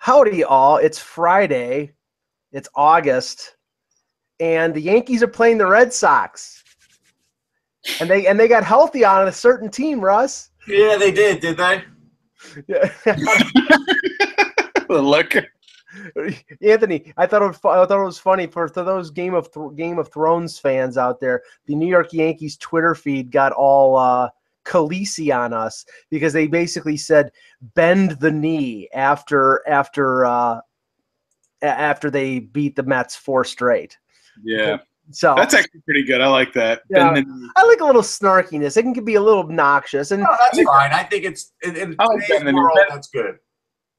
Howdy, all. It's Friday. It's August, and the Yankees are playing the Red Sox. And they got healthy on a certain team, Russ. Yeah, they did they? Yeah. Look, Anthony, I thought it was funny for those Game of Thrones fans out there. The New York Yankees Twitter feed got all Khaleesi on us because they basically said bend the knee after they beat the Mets 4 straight. Yeah. So that's actually pretty good. I like that. Yeah, I like a little snarkiness. It can be a little obnoxious, and that's fine. I think it's in today's world, that's good.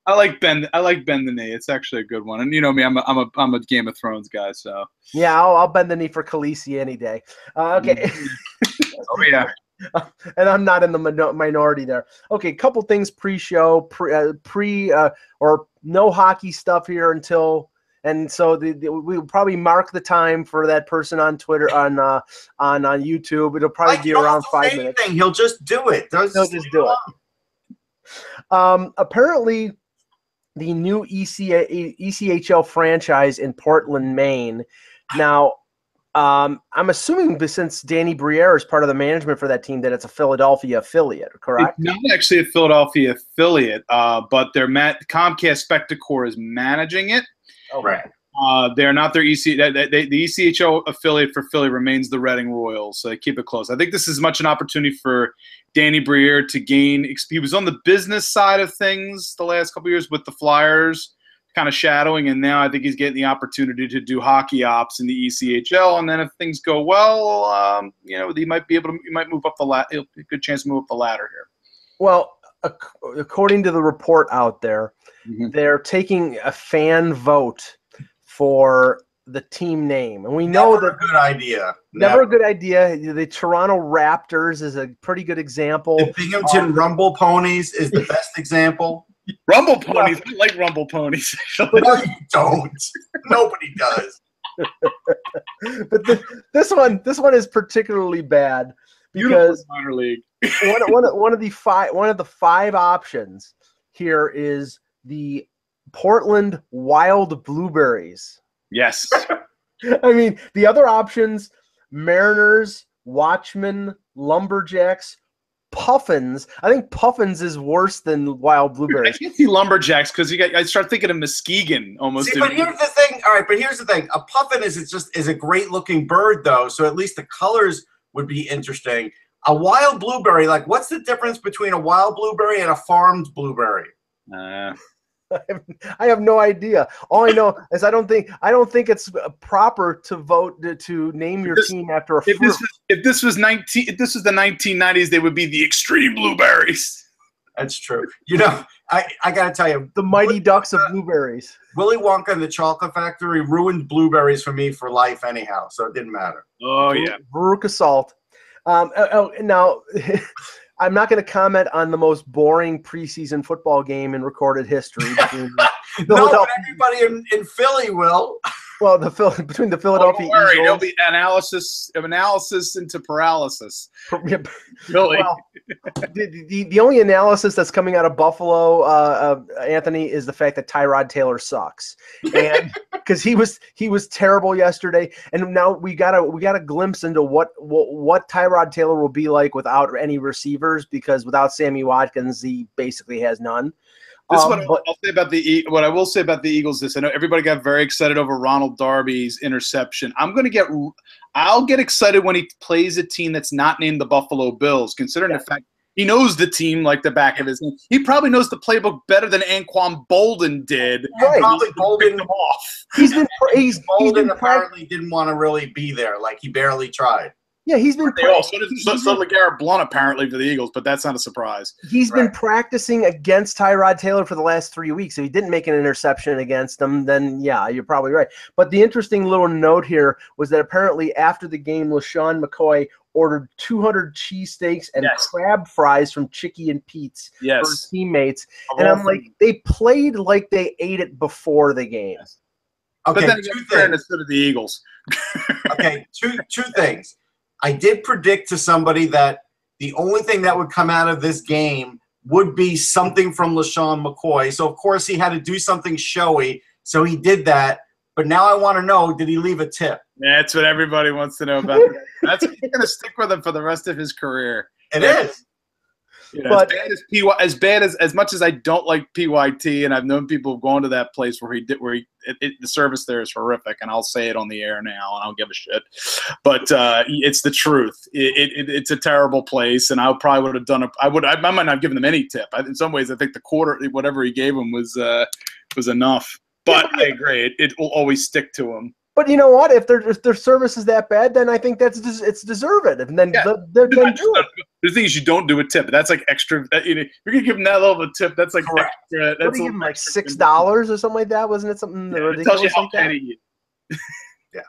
I like bend the knee. It's actually a good one. And you know me, I'm a Game of Thrones guy. So yeah, I'll bend the knee for Khaleesi any day. Okay. Oh yeah. And I'm not in the minority there. Okay, couple things pre-show, or no hockey stuff here until. And so we'll probably mark the time for that person on Twitter, on YouTube. It'll probably be around 5 minutes. He'll just do it. He'll just do it. Apparently, the new ECHL franchise in Portland, Maine. Now, I'm assuming since Danny Briere is part of the management for that team, that it's a Philadelphia affiliate, correct? It's not actually a Philadelphia affiliate, but their Comcast Spectacor is managing it. Oh, right. They're not their the ECHL affiliate for Philly remains the Reading Royals, so they keep it close. I think this is much an opportunity for Danny Briere to gain. He was on the business side of things the last couple of years with the Flyers, kind of shadowing, and now I think he's getting the opportunity to do hockey ops in the ECHL. And then if things go well, he might be able to. He might move up the ladder. A good chance to move up the ladder here. Well, according to the report out there, they're taking a fan vote for the team name, and we know Never a good idea. Never a good idea. The Toronto Raptors is a pretty good example. The Binghamton Rumble Ponies is the best example. Rumble Ponies, I like Rumble Ponies. But no, you don't. Nobody does. But this one is particularly bad because minor league. one of the five options here is the Portland Wild Blueberries. Yes. I mean, the other options: Mariners, Watchmen, Lumberjacks, Puffins. I think Puffins is worse than Wild Blueberries. I can't see Lumberjacks because I start thinking of Muskegon almost. See, but here's the thing. All right, but here's the thing. A puffin is a great looking bird though, so at least the colors would be interesting. A wild blueberry, like what's the difference between a wild blueberry and a farmed blueberry? I have no idea. All I know is I don't think it's proper to vote to name your team after a fruit. If this was the 1990s, they would be the Extreme Blueberries. That's true. You know, I gotta tell you, the Mighty Ducks of blueberries. Willy Wonka and the Chocolate Factory ruined blueberries for me for life anyhow, so it didn't matter. Oh yeah, Veruca Salt. Now. I'm not going to comment on the most boring preseason football game in recorded history. Between no, but everybody in Philly will. Well, between the Philadelphia Eagles. There'll be analysis into paralysis. Really? Well, the only analysis that's coming out of Buffalo, Anthony, is the fact that Tyrod Taylor sucks, and because he was terrible yesterday, and now we got a glimpse into what Tyrod Taylor will be like without any receivers, because without Sammy Watkins, he basically has none. This is what I will say about the Eagles. This, I know everybody got very excited over Ronald Darby's interception. I'll get excited when he plays a team that's not named the Buffalo Bills, considering the fact he knows the team like the back of his hand. He probably knows the playbook better than Anquan Bolden did. Right. Probably Bolden off. Bolden apparently didn't want to really be there. Like he barely tried. Yeah, he's been. So LeGarrette Blount apparently for the Eagles, but that's not a surprise. He's been practicing against Tyrod Taylor for the last 3 weeks. If he didn't make an interception against him, then yeah, you're probably right. But the interesting little note here was that apparently after the game, LaShawn McCoy ordered 200 cheesesteaks and crab fries from Chicky and Pete's for his teammates, and I'm like, they played like they ate it before the game. Yes. Okay, but then two things. So did the Eagles. Okay, two things. I did predict to somebody that the only thing that would come out of this game would be something from LeSean McCoy. So, of course, he had to do something showy. So he did that. But now I want to know, did he leave a tip? That's what everybody wants to know about. That's going to stick with him for the rest of his career. It is. You know, but as much as I don't like PYT, and I've known people who've gone to that place the service there is horrific, and I'll say it on the air now, and I don't give a shit. But it's the truth. It's a terrible place, and I probably would have done I might not have given them any tip. In some ways, I think the quarter, whatever he gave them was enough. But I agree, it will always stick to him. But you know what? If their service is that bad, then I think it's deserved. And then they're going to do it. The thing is, you don't do a tip. That's like extra. You're gonna give them that level of a tip. That's like correct. Extra. That's what do you give them, like $6 or something like that? Wasn't it something ridiculous? It tells you how like that? Yeah,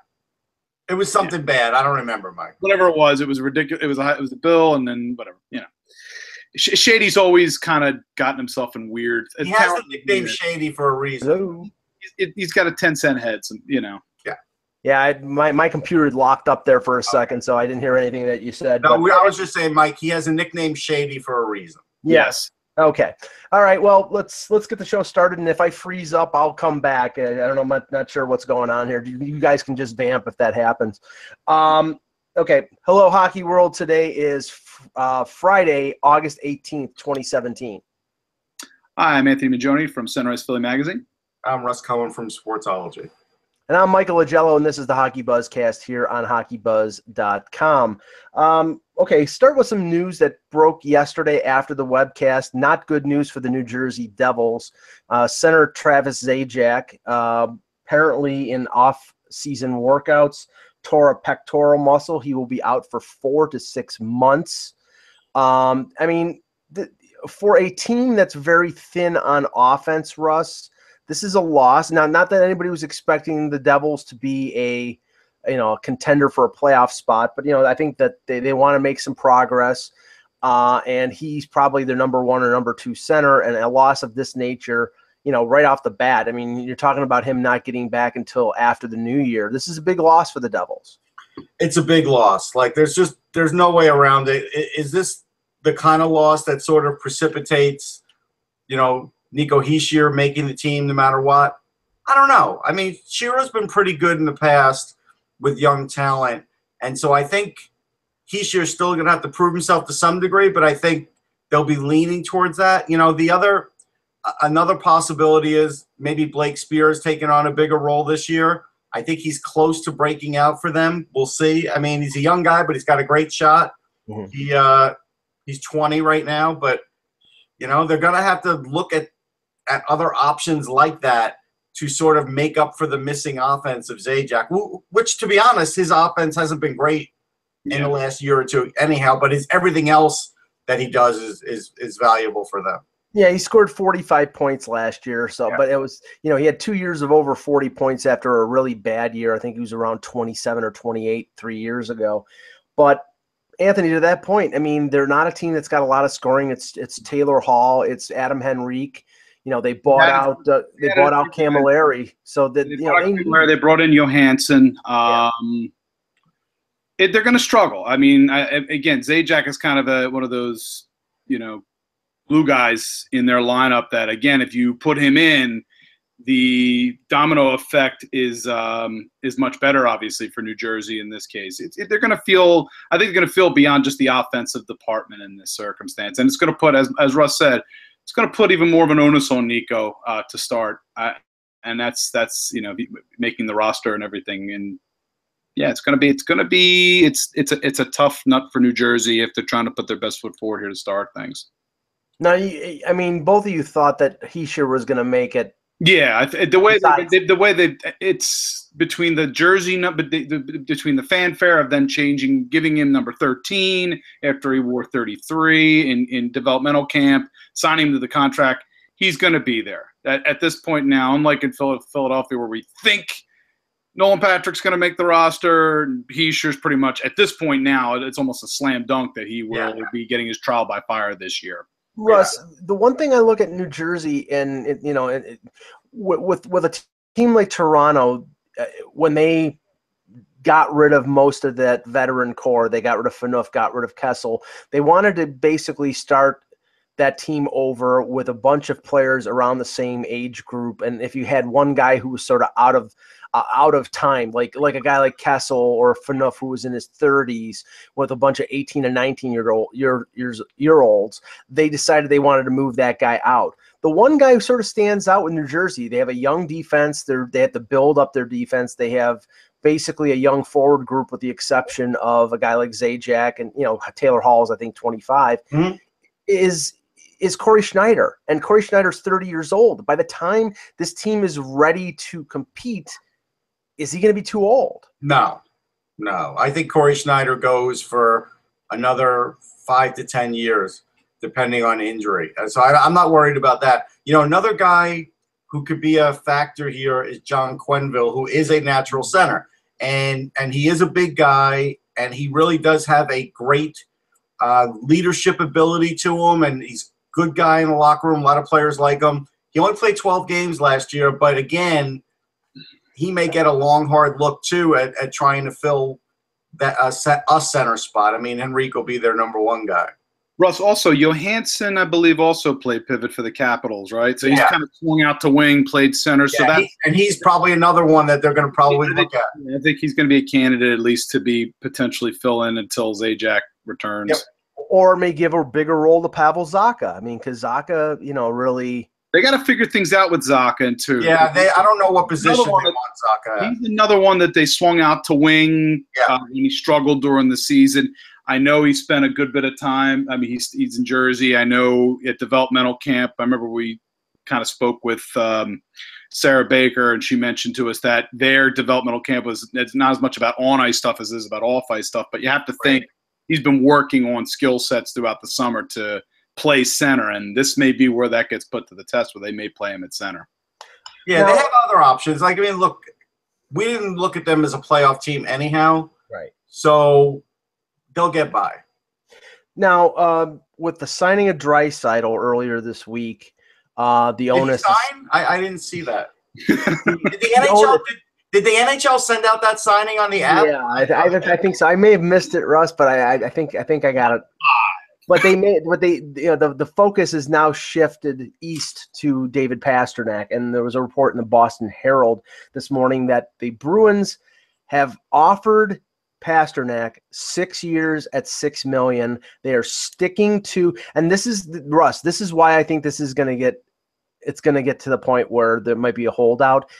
it was something bad. I don't remember, Mike. Whatever it was ridiculous. It was a bill, and then whatever. You know, Shady's always kind of gotten himself in weird. He has the nickname Shady for a reason. Hello. He's got a 10-cent head, so, you know. Yeah, my computer locked up there for a second, so I didn't hear anything that you said. No, I was just saying, Mike, he has a nickname Shady for a reason. Yes. Okay. All right. Well, let's get the show started, and if I freeze up, I'll come back. I don't know. I'm not sure what's going on here. You guys can just vamp if that happens. Okay. Hello, Hockey World. Today is Friday, August 18th, 2017. Hi, I'm Anthony Majoni from Sunrise Philly Magazine. I'm Russ Cohen from Sportsology. And I'm Michael Agello, and this is the HockeyBuzzcast here on HockeyBuzz.com. Okay, start with some news that broke yesterday after the webcast. Not good news for the New Jersey Devils. Center Travis Zajac, apparently in off-season workouts, tore a pectoral muscle. He will be out for 4 to 6 months. I mean, for a team that's very thin on offense, Russ, this is a loss. Now, not that anybody was expecting the Devils to be a contender for a playoff spot, but I think that they want to make some progress, and he's probably their number 1 or number 2 center. And a loss of this nature, right off the bat, I mean, you're talking about him not getting back until after the new year. This is a big loss for the Devils. It's a big loss. Like there's no way around it. Is this the kind of loss that sort of precipitates, Nico Hischier making the team no matter what? I don't know. I mean, Shearer's been pretty good in the past with young talent, and so I think Hischier's still going to have to prove himself to some degree, but I think they'll be leaning towards that. Another possibility is maybe Blake Spears taking on a bigger role this year. I think he's close to breaking out for them. We'll see. I mean, he's a young guy, but he's got a great shot. Mm-hmm. He's 20 right now, but they're going to have to look at other options like that to sort of make up for the missing offense of Zajac, which, to be honest, his offense hasn't been great in the last year or two anyhow, but everything else that he does is valuable for them. Yeah, he scored 45 points last year, but it was, he had 2 years of over 40 points after a really bad year. I think he was around 27 or 28 3 years ago. But Anthony, to that point, I mean, they're not a team that's got a lot of scoring. It's Taylor Hall, it's Adam Henrique. They bought out Camilleri, so that they brought in Johansson. They're going to struggle. I mean, again, Zajac is kind of one of those glue guys in their lineup that, again, if you put him in, the domino effect is much better, obviously, for New Jersey in this case. They're going to feel. I think they're going to feel beyond just the offensive department in this circumstance, and it's going to put, as Russ said, it's going to put even more of an onus on Nico to start, and that's making the roster and everything. And it's a tough nut for New Jersey if they're trying to put their best foot forward here to start things. Now, I mean, both of you thought that Hischier was going to make it. Yeah, the way it's between the jersey number, between the fanfare of then giving him number 13 after he wore 33 in developmental camp, signing him to the contract, he's going to be there. At this point now, unlike in Philadelphia where we think Nolan Patrick's going to make the roster, Hischier's pretty much at this point now, it's almost a slam dunk that he will be getting his trial by fire this year. Russ, the one thing I look at New Jersey and with a team like Toronto, when they got rid of most of that veteran core, they got rid of Phaneuf, got rid of Kessel. They wanted to basically start that team over with a bunch of players around the same age group. And if you had one guy who was sort of out of time, like a guy like Kessel or Phaneuf, who was in his 30s with a bunch of 18 and 19-year-olds, they decided they wanted to move that guy out. The one guy who sort of stands out with New Jersey, they have a young defense. They have to build up their defense. They have basically a young forward group with the exception of a guy like Zajac and, Taylor Hall is, I think, 25, is Corey Schneider. And Corey Schneider's 30 years old. By the time this team is ready to compete, is he going to be too old? No. I think Corey Schneider goes for another 5 to 10 years, depending on injury. So I'm not worried about that. Another guy who could be a factor here is John Quenneville, who is a natural center. And he is a big guy, and he really does have a great leadership ability to him, and he's a good guy in the locker room. A lot of players like him. He only played 12 games last year, but again, he may get a long, hard look, too, at trying to fill that a center spot. I mean, Henrique will be their number one guy. Russ, also, Johansson, I believe, also played pivot for the Capitals, right? So he's kind of swung out to wing, played center. Yeah, so he's probably another one that they're going to probably look at. I think he's going to be a candidate at least to be potentially fill in until Zajac returns. Yep. Or may give a bigger role to Pavel Zacha. I mean, because Zacha, really – they got to figure things out with Zacha, too. Yeah, I don't know what position they want Zacha at. He's another one that they swung out to wing when he struggled during the season. I know he spent a good bit of time. I mean, he's in Jersey. I know at developmental camp, I remember we kind of spoke with Sarah Baker, and she mentioned to us that their developmental camp it's not as much about on-ice stuff as it is about off-ice stuff. But you have to think he's been working on skill sets throughout the summer to play center, and this may be where that gets put to the test, where they may play him at center. Yeah, they have other options. Like, I mean, look, we didn't look at them as a playoff team anyhow. Right. So they'll get by. Now, with the signing of Draisaitl earlier this week, the onus. Did he sign? I didn't see that. Did the NHL send out that signing on the app? Yeah, I think so. I may have missed it, Russ, but I think I got it. But the focus is now shifted east to David Pastrnak, and there was a report in the Boston Herald this morning that the Bruins have offered Pastrnak 6 years at $6 million. They are sticking to, and this is Russ. This is why I think this is going to get. It's going to get to the point where there might be a holdout.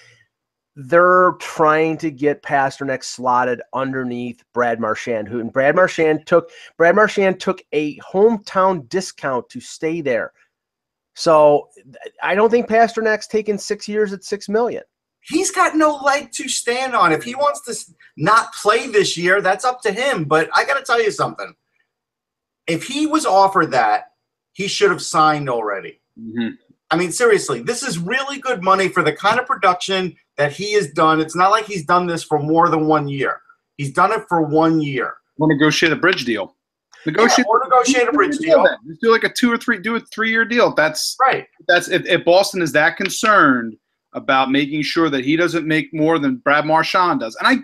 They're trying to get Pastrnak slotted underneath Brad Marchand, Brad Marchand took a hometown discount to stay there. So I don't think Pasternak's taken 6 years at $6 million. He's got no leg to stand on. If he wants to not play this year, that's up to him. But I got to tell you something. If he was offered that, he should have signed already. Mm-hmm. I mean, seriously, this is really good money for the kind of production that he has done. It's not like he's done this for more than 1 year. He's done it for 1 year. We'll negotiate a bridge deal. Negotiate a bridge deal. Let's do like a 3-year deal. That's right. That's if Boston is that concerned about making sure that he doesn't make more than Brad Marchand does, and I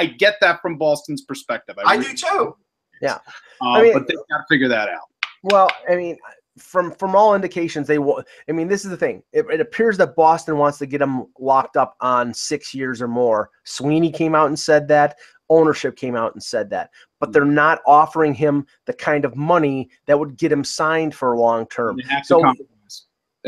get that from Boston's perspective. I do too. Yeah, but they've got to figure that out. Well, I mean, from all indications, they will. I mean, this is the thing. It appears that Boston wants to get him locked up on 6 years or more. Sweeney came out and said that. Ownership came out and said that. But they're not offering him the kind of money that would get him signed for long term. So,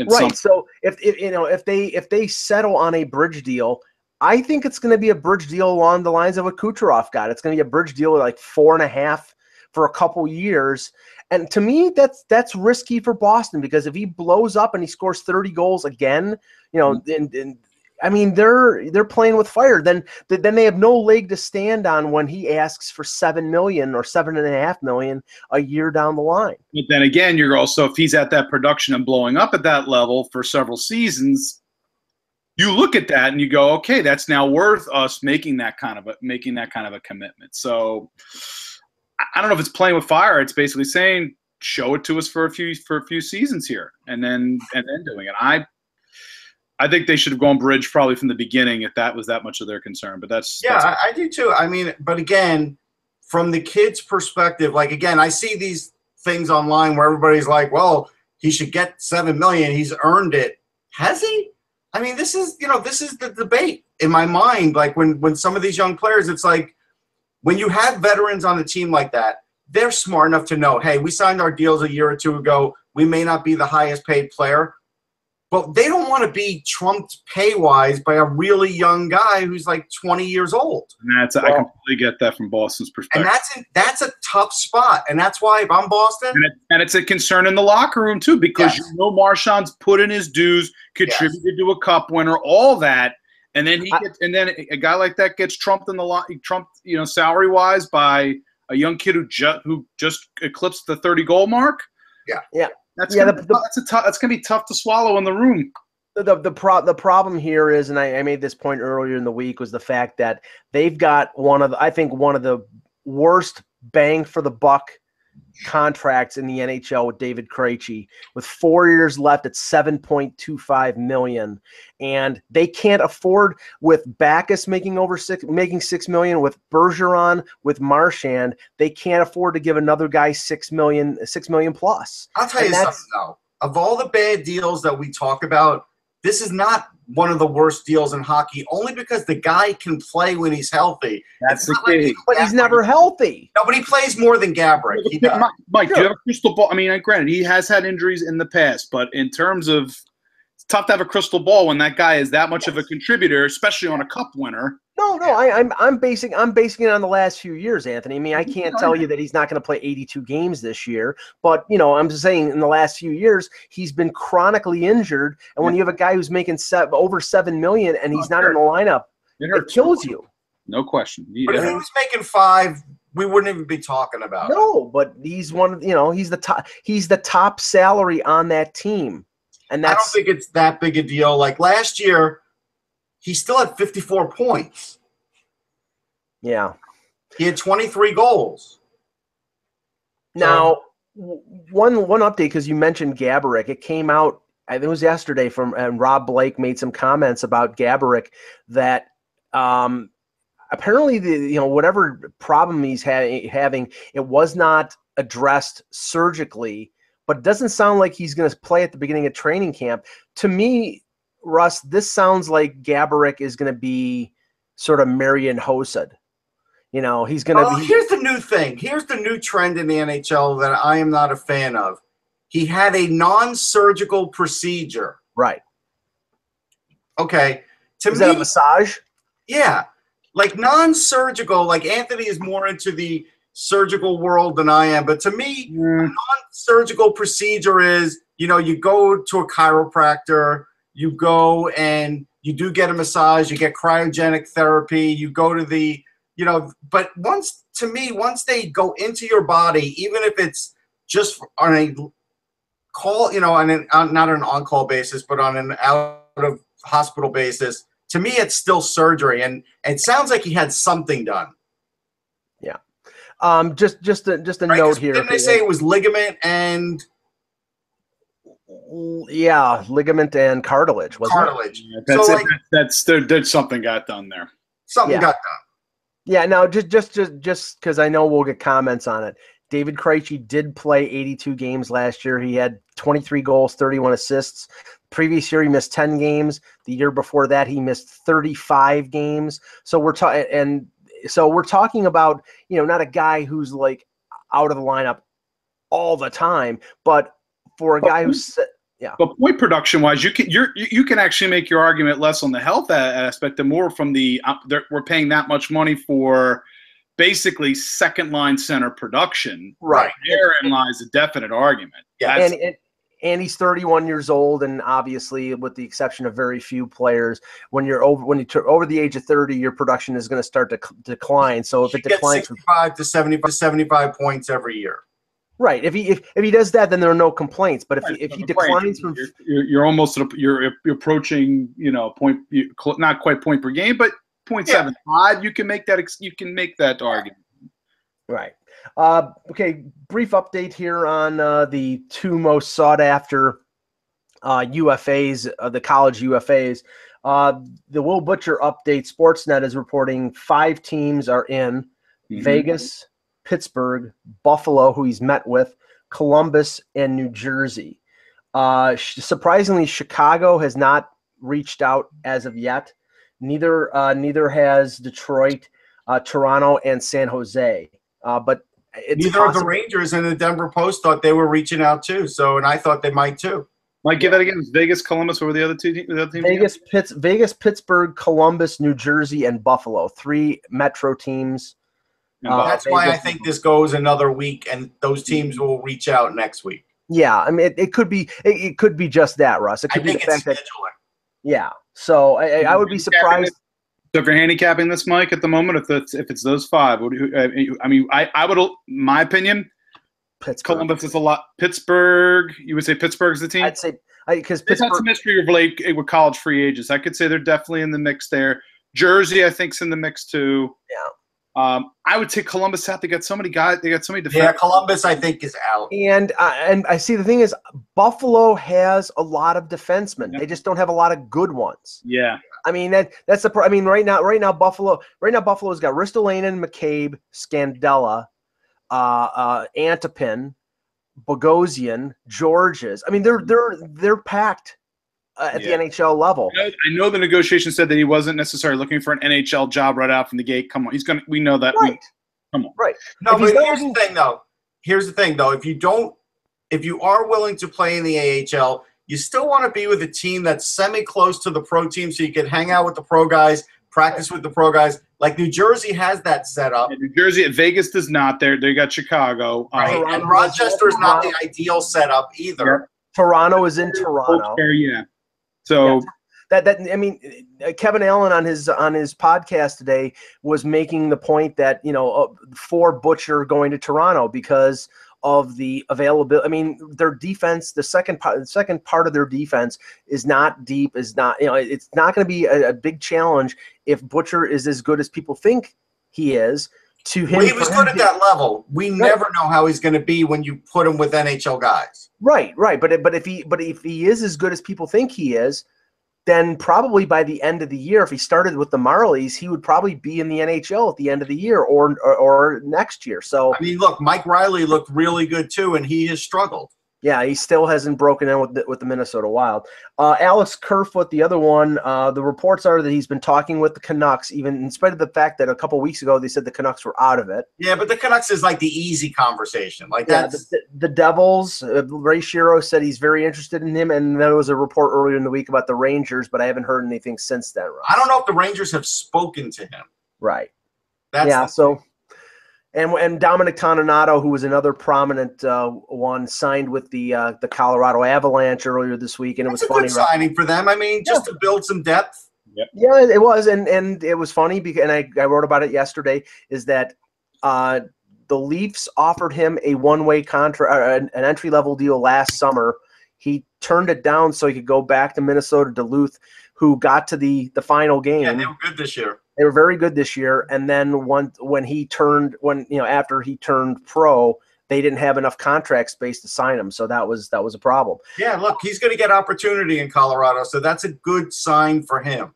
right. So if they settle on a bridge deal, I think it's going to be a bridge deal along the lines of what Kucherov got. It's going to be a bridge deal like 4.5 for a couple years. And to me, that's risky for Boston, because if he blows up and he scores 30 goals again, I mean, they're playing with fire. Then they have no leg to stand on when he asks for $7 million or $7.5 million a year down the line. But then again, you're also, if he's at that production and blowing up at that level for several seasons, you look at that and you go, okay, that's now worth us making that kind of a commitment. So I don't know if it's playing with fire. It's basically saying, show it to us for a few seasons here, and then doing it. I think they should have gone bridge probably from the beginning if that was that much of their concern. But that's I do too. I mean, but again, from the kid's perspective, like, again, I see these things online where everybody's like, well, he should get $7 million. He's earned it. Has he? I mean, this is the debate in my mind. Like when some of these young players, it's like when you have veterans on a team like that, they're smart enough to know, hey, we signed our deals a year or two ago. We may not be the highest paid player, but they don't want to be trumped pay-wise by a really young guy who's like 20 years old. And I completely get that from Boston's perspective. And that's a tough spot. And that's why if I'm Boston. And it's a concern in the locker room, too, because Marchand's put in his dues, contributed to a cup winner, all that. And then a guy like that gets trumped salary-wise by a young kid who just eclipsed the 30-goal mark. Yeah. That's gonna be tough to swallow in the room. The problem here is, and I made this point earlier in the week, was the fact that they've got one of the worst bang for the buck contracts in the NHL with David Krejci, with 4 years left at $7.25 million, and they can't afford, with Backes making $6 million, with Bergeron, with Marchand, they can't afford to give another guy $6 million plus. I'll tell you something though. Of all the bad deals that we talk about, this is not one of the worst deals in hockey, only because the guy can play when he's healthy. That's the key. But he's never healthy. No, but he plays more than Gaborik. He does. Mike, do you have a crystal ball? I mean, granted, he has had injuries in the past, but in terms of, it's tough to have a crystal ball when that guy is that much of a contributor, especially on a cup winner. No, I'm basing it on the last few years, Anthony. I mean, I can't tell you that he's not going to play 82 games this year, but I'm just saying in the last few years he's been chronically injured, and when you have a guy who's making over $7 million and he's not in the lineup, it kills you. No question. But if he was making $5 million, we wouldn't even be talking about it. No, but he's he's the top salary on that team, and I don't think it's that big a deal. Like last year, he still had 54 points. Yeah. He had 23 goals. Now, one update, because you mentioned Gaborik. It came out, I think it was yesterday, and Rob Blake made some comments about Gaborik that apparently whatever problem he's having, it was not addressed surgically, but it doesn't sound like he's going to play at the beginning of training camp. To me, Russ, this sounds like Gaborik is going to be sort of Marian Hosed. He's going to be. Here's the new thing. Here's the new trend in the NHL that I am not a fan of. He had a non-surgical procedure. Right. Okay. Is that a massage? Yeah. Like non-surgical, like Anthony is more into the surgical world than I am. But to me, a non-surgical procedure is, you go to a chiropractor, you go and you do get a massage, you get cryogenic therapy, you go to the, but once they go into your body, even if it's just on a call, not on an on-call basis, but on an out-of-hospital basis, to me, it's still surgery. And it sounds like he had something done. Yeah. Just a note here. Didn't they say it was ligament and... Yeah, ligament and cartilage. Cartilage. There's something got done there. Something got done. Yeah. Now, just because I know we'll get comments on it. David Krejci did play 82 games last year. He had 23 goals, 31 assists. Previous year, he missed 10 games. The year before that, he missed 35 games. So we're talking about not a guy who's like out of the lineup all the time, but for a guy who's But point production wise, you can actually make your argument less on the health aspect and more from the we're paying that much money for basically second line center production. Right. Therein lies a definite argument. Yeah. And he's 31 years old, and obviously, with the exception of very few players, when you're over the age of 30, your production is going to start to decline. So if it declines, 65 to 75 points every year. Right. If he does that, then there are no complaints. But if he declines from, you're almost you're approaching point, not quite point per game, but 0.75. You can make that argument. Right. Okay. Brief update here on the two most sought after UFAs, the college UFAs. The Will Butcher update. Sportsnet is reporting 5 teams are in: Vegas, Pittsburgh, Buffalo, who he's met with, Columbus, and New Jersey. Surprisingly, Chicago has not reached out as of yet. Neither has Detroit, Toronto, and San Jose. But it's neither of the Rangers and the Denver Post thought they were reaching out too. So, and I thought they might too. Mike, give that again. It was Vegas, Columbus. What were the other two teams? Vegas, Pittsburgh, Columbus, New Jersey, and Buffalo. 3 metro teams. That's why I think this goes another week, and those teams will reach out next week. Yeah, I mean, it could be just that, Russ. It could be the fact that. Yeah, so I would be surprised. So if you're handicapping this, Mike, at the moment, if it's those 5, I would, my opinion. Pittsburgh. Columbus is a lot. Pittsburgh, you would say Pittsburgh's the team? I'd say because Pittsburgh. That's a mystery of with college free agents. I could say they're definitely in the mix there. Jersey, I think, is in the mix too. Yeah. I would say Columbus out. They got so many guys. They got so many defenders. Yeah, Columbus, I think, is out. And I see the thing is, Buffalo has a lot of defensemen. Yeah. They just don't have a lot of good ones. Yeah. I mean that's the. I mean right now Buffalo's got Ristolainen, McCabe, Scandella, Antipin, Bogosian, Georges. I mean they're packed at the NHL level. I know the negotiation said that he wasn't necessarily looking for an NHL job right out from the gate. Come on, we know that. Right. Come on. Right. No, but here's the thing though. If you are willing to play in the AHL, you still want to be with a team that's semi-close to the pro team so you can hang out with the pro guys, practice with the pro guys. Like New Jersey has that set up. Yeah, New Jersey, Vegas does not. They got Chicago. Right. And Rochester is not the ideal setup either. Toronto is in Toronto. Yeah. So I mean, Kevin Allen on his podcast today was making the point that, for Butcher going to Toronto because of the availability. I mean, their defense, the second part of their defense is not deep, it's not going to be a big challenge if Butcher is as good as people think he is. He was good at that level. We never know how he's going to be when you put him with NHL guys. Right. But if he is as good as people think he is, then probably by the end of the year, if he started with the Marlies, he would probably be in the NHL at the end of the year or next year. So I mean, look, Mike Riley looked really good too, and he has struggled. Yeah, he still hasn't broken in with the Minnesota Wild. Alex Kerfoot, the other one, the reports are that he's been talking with the Canucks, even in spite of the fact that a couple weeks ago they said the Canucks were out of it. Yeah, but the Canucks is like the easy conversation. Like that's the Devils. Ray Shiro said he's very interested in him, and there was a report earlier in the week about the Rangers, but I haven't heard anything since then. Russ. I don't know if the Rangers have spoken to him. Right. And Dominic Toninato, who was another prominent one, signed with the Colorado Avalanche earlier this week, and That's it was funny. Good signing for them. I mean, just to build some depth. Yep. Yeah, it was, and it was funny because, and I wrote about it yesterday. Is that the Leafs offered him a one-way contract, an entry-level deal last summer. He turned it down so he could go back to Minnesota Duluth, who got to the final game. Yeah, they were good this year. They were very good this year, and then after he turned pro, they didn't have enough contract space to sign him, so that was a problem. Yeah, look, he's going to get opportunity in Colorado, so that's a good sign for him.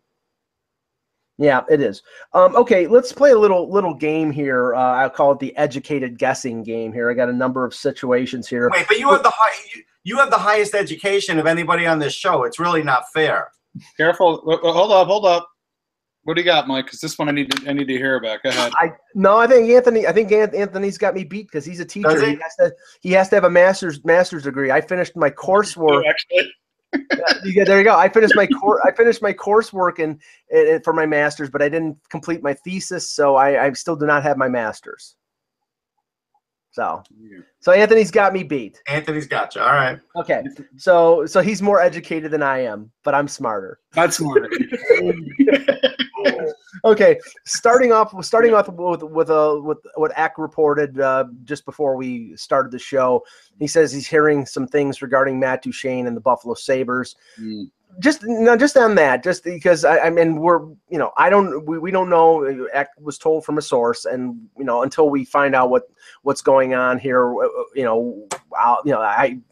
Yeah, it is. Okay, let's play a little game here. I'll call it the educated guessing game here. I got a number of situations here. Wait, but you have the highest education of anybody on this show. It's really not fair. Careful. Hold up. What do you got, Mike? Because this one I need to hear about. Go ahead. I think Anthony's got me beat because he's a teacher. Does he? He has to have a master's degree. I finished my coursework. Actually. There you go. I finished my coursework and for my master's, but I didn't complete my thesis, so I still do not have my master's. So Anthony's got me beat. Anthony's got you. All right. Okay. So he's more educated than I am, but I'm smarter. That's smarter. Okay. Starting off with what Eck reported just before we started the show. He says he's hearing some things regarding Matt Duchene and the Buffalo Sabres. Mm. Just on that, just because we don't know. Eck was told from a source, and until we find out what's going on here,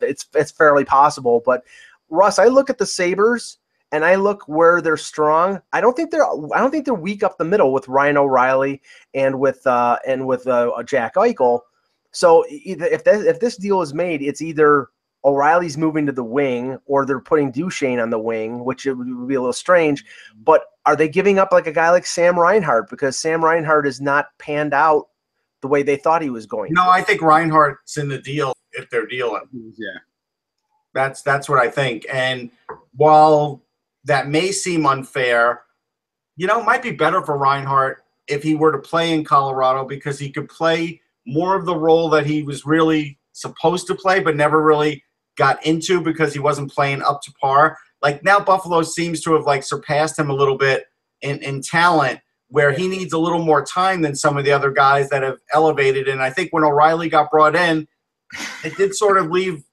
it's fairly possible. But Russ, I look at the Sabres and I look where they're strong. I don't think they're weak up the middle with Ryan O'Reilly and with Jack Eichel. So if this deal is made, it's either O'Reilly's moving to the wing, or they're putting Duchene on the wing, which it would be a little strange. But are they giving up like a guy like Sam Reinhart, because Sam Reinhart is not panned out the way they thought he was going? No, I think Reinhart's in the deal if they're dealing. Yeah. That's what I think. And while that may seem unfair, it might be better for Reinhart if he were to play in Colorado, because he could play more of the role that he was really supposed to play but never really got into because he wasn't playing up to par. Like now Buffalo seems to have like surpassed him a little bit in talent, where he needs a little more time than some of the other guys that have elevated. And I think when O'Reilly got brought in, it did sort of leave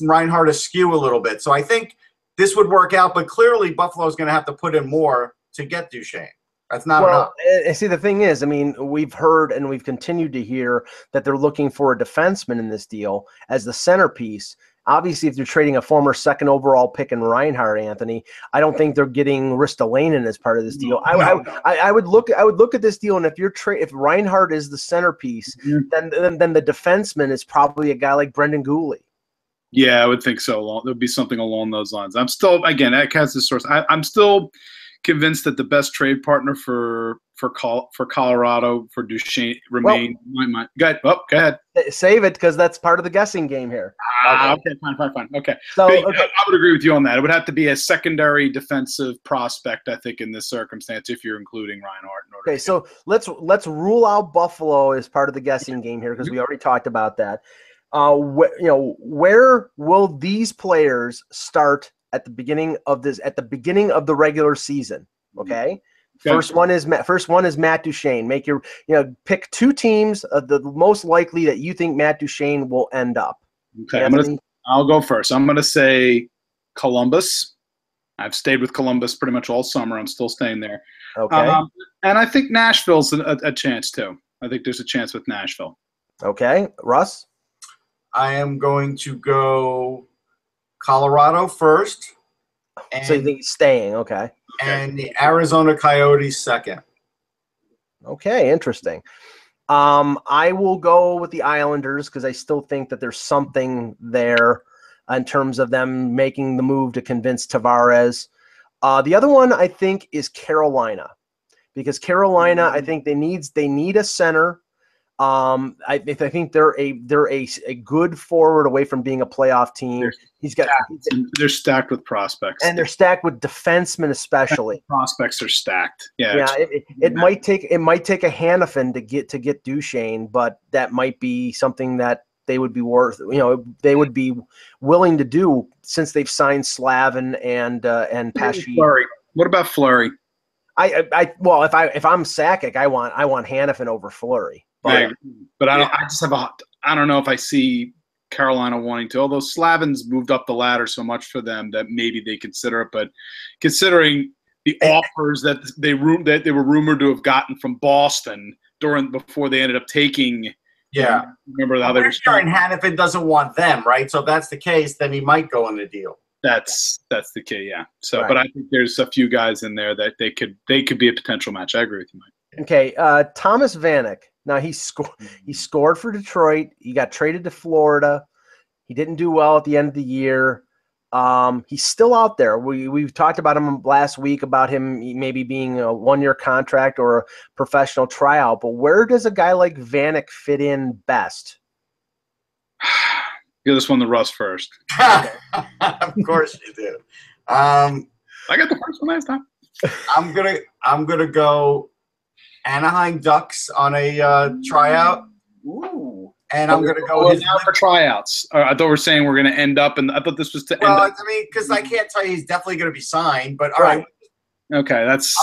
Reinhart askew a little bit. So I think this would work out, but clearly Buffalo's going to have to put in more to get Duchene. That's not enough. See, the thing is, I mean, we've heard and we've continued to hear that they're looking for a defenseman in this deal as the centerpiece. Obviously, if they're trading a former second overall pick in Reinhart, Anthony, I don't think they're getting Ristolainen as part of this deal. I would look at this deal, and if Reinhart is the centerpiece, then the defenseman is probably a guy like Brendan Gooley. Yeah, I would think so. There'd be something along those lines. I'm still, again, that has the source. I'm still convinced that the best trade partner for Colorado for Duchene remain. Go ahead. Save it, because that's part of the guessing game here. Okay, fine. Okay. So I would agree with you on that. It would have to be a secondary defensive prospect, I think, in this circumstance, if you're including Reinhart. Okay, so let's rule out Buffalo as part of the guessing game here, because we already talked about that. Where will these players start at the beginning of the regular season? Okay. First one is Matt Duchene. Pick two teams, the most likely that you think Matt Duchene will end up. Okay, I'll go first. I'm gonna say Columbus. I've stayed with Columbus pretty much all summer. I'm still staying there. Okay. And I think Nashville's a chance too. I think there's a chance with Nashville. Okay, Russ. I am going to go Colorado first. So you think he's staying? Okay. And the Arizona Coyotes second. Okay, interesting. I will go with the Islanders, because I still think that there's something there in terms of them making the move to convince Tavares. The other one I think is Carolina, because Carolina, I think they need a center. I think they're a good forward away from being a playoff team. They're stacked with prospects, and they're stacked with defensemen, especially. Prospects are stacked. Yeah. It might take a Hannafin to get Duchene, but that might be something that they would be they would be willing to do, since they've signed Slavin and Pesci. Fleury. What about Fleury? Well, if I'm Sakic, I want Hannafin over Fleury. But I don't know if I see Carolina wanting to, although Slavin's moved up the ladder so much for them that maybe they consider it. But considering the offers that they were rumored to have gotten from Boston before they ended up taking, remember how they were starting. Hannafin doesn't want them, right? So if that's the case, then he might go in the deal. That's the key, yeah. So, right. But I think there's a few guys in there that they could be a potential match. I agree with you, Mike. Okay, Thomas Vanek. Now he scored for Detroit. He got traded to Florida. He didn't do well at the end of the year. He's still out there. We've talked about him last week, about him maybe being a one-year contract or a professional tryout. But where does a guy like Vanek fit in best? Give this one to Russ first. Of course you do. I got the first one last time. I'm gonna go Anaheim Ducks on a tryout. Ooh. And I'm going to go for tryouts. I thought we were saying we're going to end up, and I thought this was to end up. I mean, because I can't tell you he's definitely going to be signed, but all right. Okay, that's.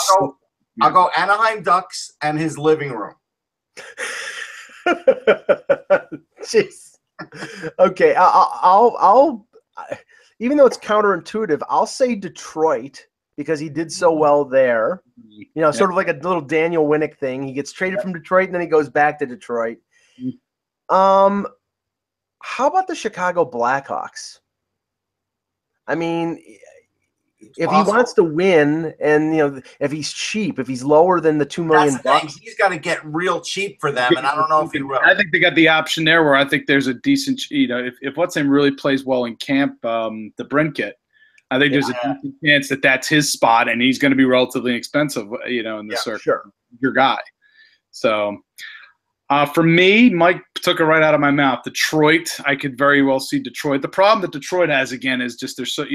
I'll go Anaheim Ducks and his living room. Jeez. Okay, I'll even though it's counterintuitive, I'll say Detroit, because he did so well there. Sort of like a little Daniel Winnick thing. He gets traded from Detroit, and then he goes back to Detroit. How about the Chicago Blackhawks? I mean, if he wants to win, and if he's cheap, if he's lower than the $2 million bucks, he's got to get real cheap for them, and I don't know if he will. I think they got the option there where I think there's a decent, if what's name really plays well in camp, the Brinkett, I think there's a decent chance that that's his spot, and he's going to be relatively inexpensive, in the circuit. Sure. Your guy. So, for me, Mike took it right out of my mouth. Detroit, I could very well see Detroit. The problem that Detroit has again is just they're so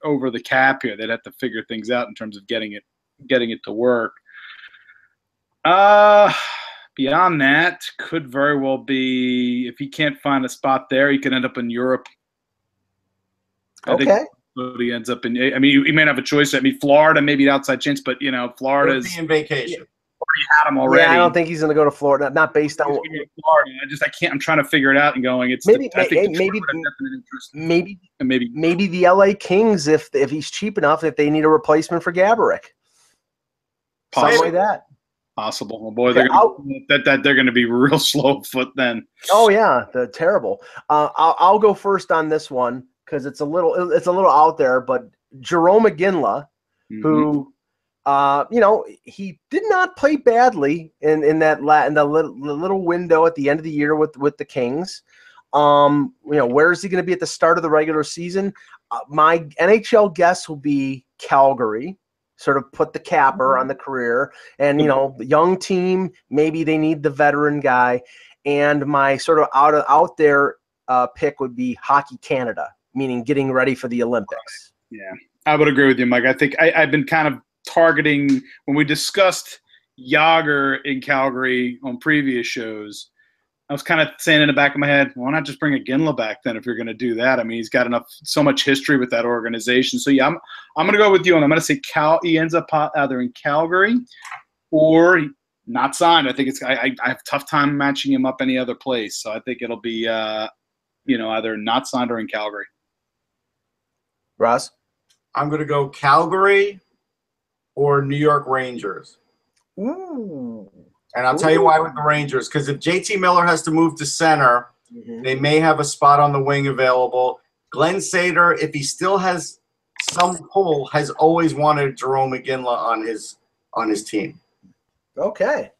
over the cap here. They'd have to figure things out in terms of getting it to work. Beyond that, could very well be if he can't find a spot there, he could end up in Europe. I think he ends up in. I mean, he may not have a choice. I mean, Florida, maybe an outside chance, but Florida's in vacation. You had him already. Yeah, I don't think he's going to go to Florida. Not based on Florida. I can't. I'm trying to figure it out and going. It's maybe the LA Kings if he's cheap enough, if they need a replacement for Gaborik. Something like that. Possible. Well, boy, they're going to be real slow foot then. Oh yeah, the terrible. I'll go first on this one because it's a little out there, but Jerome Iginla, who. He did not play badly in the little window at the end of the year with the Kings. Where is he going to be at the start of the regular season? My NHL guess will be Calgary. Sort of put the capper on the career, and the young team. Maybe they need the veteran guy. And my sort of out there pick would be Hockey Canada, meaning getting ready for the Olympics. Yeah, I would agree with you, Mike. I think I've been kind of targeting when we discussed Yager in Calgary on previous shows. I was kind of saying in the back of my head, why not just bring Iginla back then if you're going to do that? I mean, he's got so much history with that organization. So yeah, I'm going to go with you, and I'm going to say he ends up either in Calgary or not signed. I think I have a tough time matching him up any other place. So I think it'll be either not signed or in Calgary. Ross? I'm going to go Calgary or New York Rangers. Ooh. And I'll tell you why with the Rangers, because if JT Miller has to move to center, they may have a spot on the wing available. Glenn Sader, if he still has some pull, has always wanted Jerome Iginla on his team. Okay.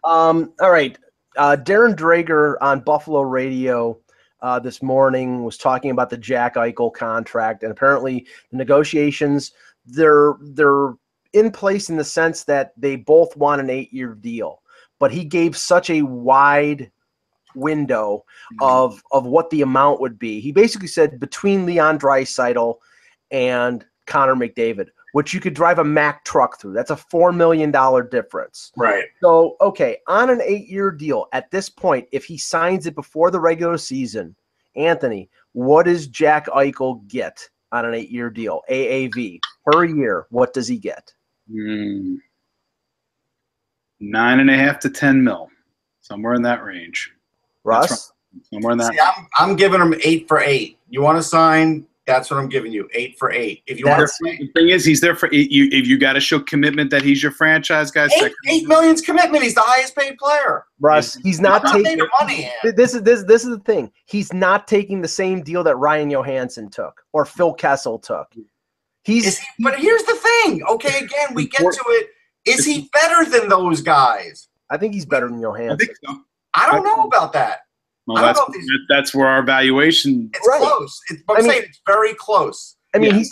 All right. Darren Drager on Buffalo Radio this morning was talking about the Jack Eichel contract, and apparently the negotiations, they're in place in the sense that they both want an 8-year deal, but he gave such a wide window of what the amount would be. He basically said between Leon Draisaitl and Connor McDavid, which you could drive a Mack truck through. That's a $4 million difference. Right. So, okay, on an 8-year deal, at this point, if he signs it before the regular season, Anthony, what does Jack Eichel get on an 8-year deal? AAV per year, what does he get? 9.5 to 10 mil, somewhere in that range. Russ, right. Somewhere in that. See, I'm giving him 8 for 8. You want to sign? That's what I'm giving you. 8 for 8. If you want to, the thing is, he's there for 8. If you got to show commitment that he's your franchise guy. 8 million's commitment. He's the highest paid player. Russ, he's not taking the money. This is the thing. He's not taking the same deal that Ryan Johansson took or Phil Kessel took. But here's the thing. Okay, again, we get to it. Is he better than those guys? I think he's better than Johansson. I think so. I don't know about that. Well, that's where our valuation. It's close. I'm saying it's very close. I mean, I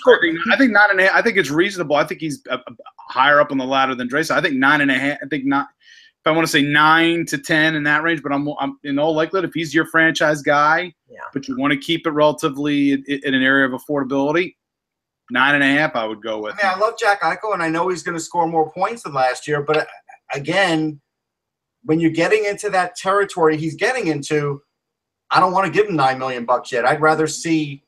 think 9.5. I think it's reasonable. I think he's higher up on the ladder than Draisaitl. I think 9.5. I think not. If I want to say 9 to 10 in that range, but I'm in all likelihood, if he's your franchise guy, but you want to keep it relatively in an area of affordability, 9.5, I would go with. I mean, I love Jack Eichel, and I know he's going to score more points than last year. But again, when you're getting into that territory he's getting into, I don't want to give him $9 million yet. I'd rather see.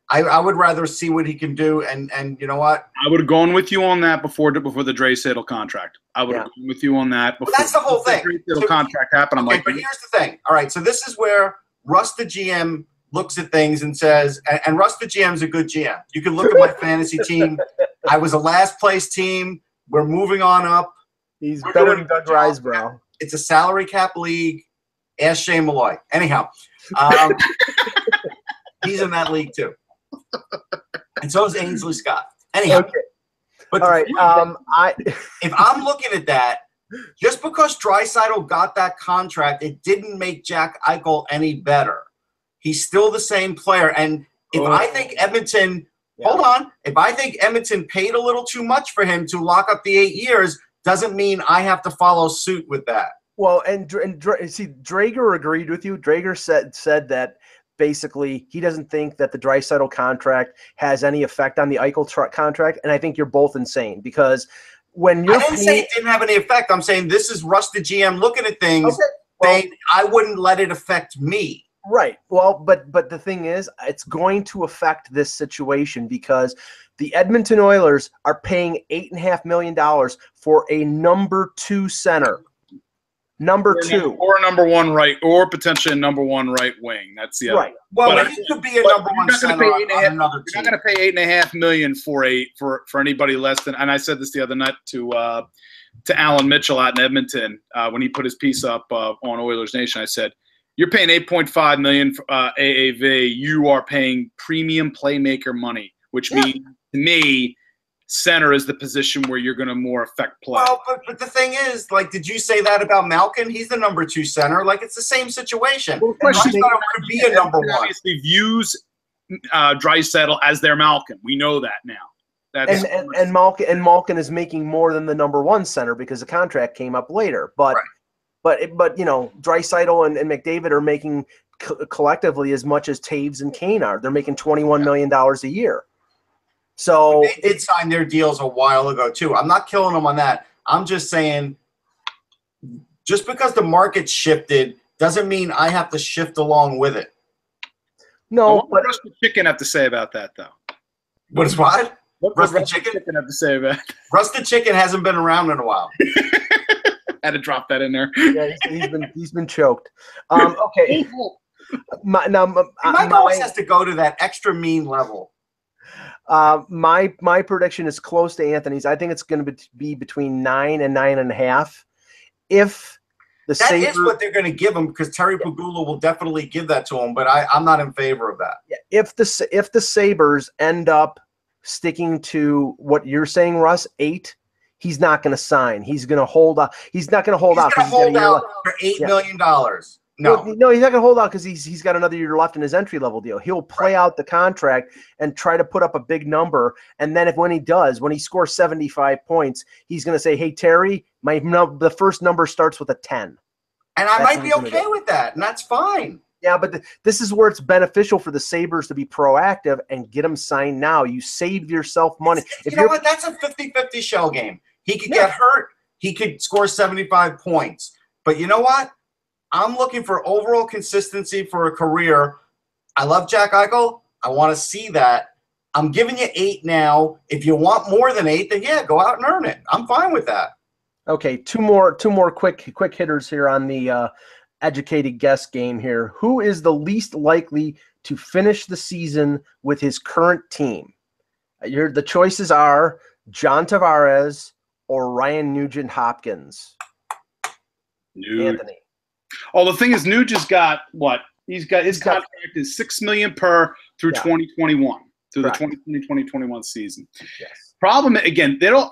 I would rather see what he can do, and you know what? I would have gone with you on that before the Draisaitl contract. I would have gone with you on that before. Well, that's the whole thing. The Draisaitl contract happened. Okay, but here's the thing. All right, so this is where Russ the GM looks at things and says, and Russ the GM's a good GM. You can look at my fantasy team. I was a last place team. We're moving on up. He's better than Doug Risebrough. It's a salary cap league. Ask Shane Malloy. Anyhow, he's in that league too. And so is Ainsley Scott. Anyhow. Okay. But all right. If I'm looking at that, just because Draisaitl got that contract, it didn't make Jack Eichel any better. He's still the same player. And if I think Edmonton – hold on. If I think Edmonton paid a little too much for him to lock up the 8 years, doesn't mean I have to follow suit with that. Well, and see, Drager agreed with you. Drager said that basically he doesn't think that the Draisaitl contract has any effect on the Eichel contract, and I think you're both insane because when you're – I didn't say it didn't have any effect. I'm saying this is Russ the GM looking at things saying I wouldn't let it affect me. Right. Well, but the thing is, it's going to affect this situation because the Edmonton Oilers are paying $8.5 million for a number 2 center. Number 2. Or a number 1 right, or potentially a number 1 right wing. That's the other. Right. Well, he could be a number 1 center on another team. You're not going to pay $8.5 million for anybody less than. And I said this the other night to Alan Mitchell out in Edmonton when he put his piece up on Oilers Nation. I said, you're paying $8.5 million for AAV. You are paying premium playmaker money, which means to me, center is the position where you're going to more affect play. Well, but the thing is, like, did you say that about Malkin? He's the number 2 center. Like, it's the same situation. Well, I thought it could be a number 1. Obviously views Draisaitl as their Malkin. We know that now. And Malkin is making more than the number 1 center because the contract came up later. But you know, Draisaitl and McDavid are making collectively as much as Taves and Kane are. They're making $21 million a year. So they did sign their deals a while ago too. I'm not killing them on that. I'm just saying, just because the market shifted doesn't mean I have to shift along with it. No, what does the Chicken have to say about that, though? What is what? What does Rusty Chicken have to say about it? Rusty Chicken hasn't been around in a while. Had to drop that in there. Yeah, he's been choked. Okay. Mike always has to go to that extra mean level. My prediction is close to Anthony's. I think it's going to be between 9 and 9.5. If the Sabres, is what they're going to give him because Terry Pegula will definitely give that to him. But I'm not in favor of that. Yeah, if the Sabres end up sticking to what you're saying, Russ, 8. He's not going to sign. He's going to hold out. He's not going to hold out. He's going to hold out for $8 million. No. Well, no, he's not going to hold out because he's got another year left in his entry-level deal. He'll play out the contract and try to put up a big number. And then when he scores 75 points, he's going to say, hey, Terry, the first number starts with a 10. And I might be okay with that, and that's fine. Yeah, but this is where it's beneficial for the Sabres to be proactive and get him signed now. You save yourself money. You know what? That's a 50-50 shell game. He could get hurt. He could score 75 points. But you know what? I'm looking for overall consistency for a career. I love Jack Eichel. I want to see that. I'm giving you 8 now. If you want more than 8, then yeah, go out and earn it. I'm fine with that. Okay, two more quick hitters here on the educated guess game here. Who is the least likely to finish the season with his current team? The choices are John Tavares or Ryan Nugent-Hopkins. Anthony. Oh, the thing is, Nugent's got what? He's got his contract is $6 million per through 2021, through the 2020-2021 season. Yes. Problem again, they don't.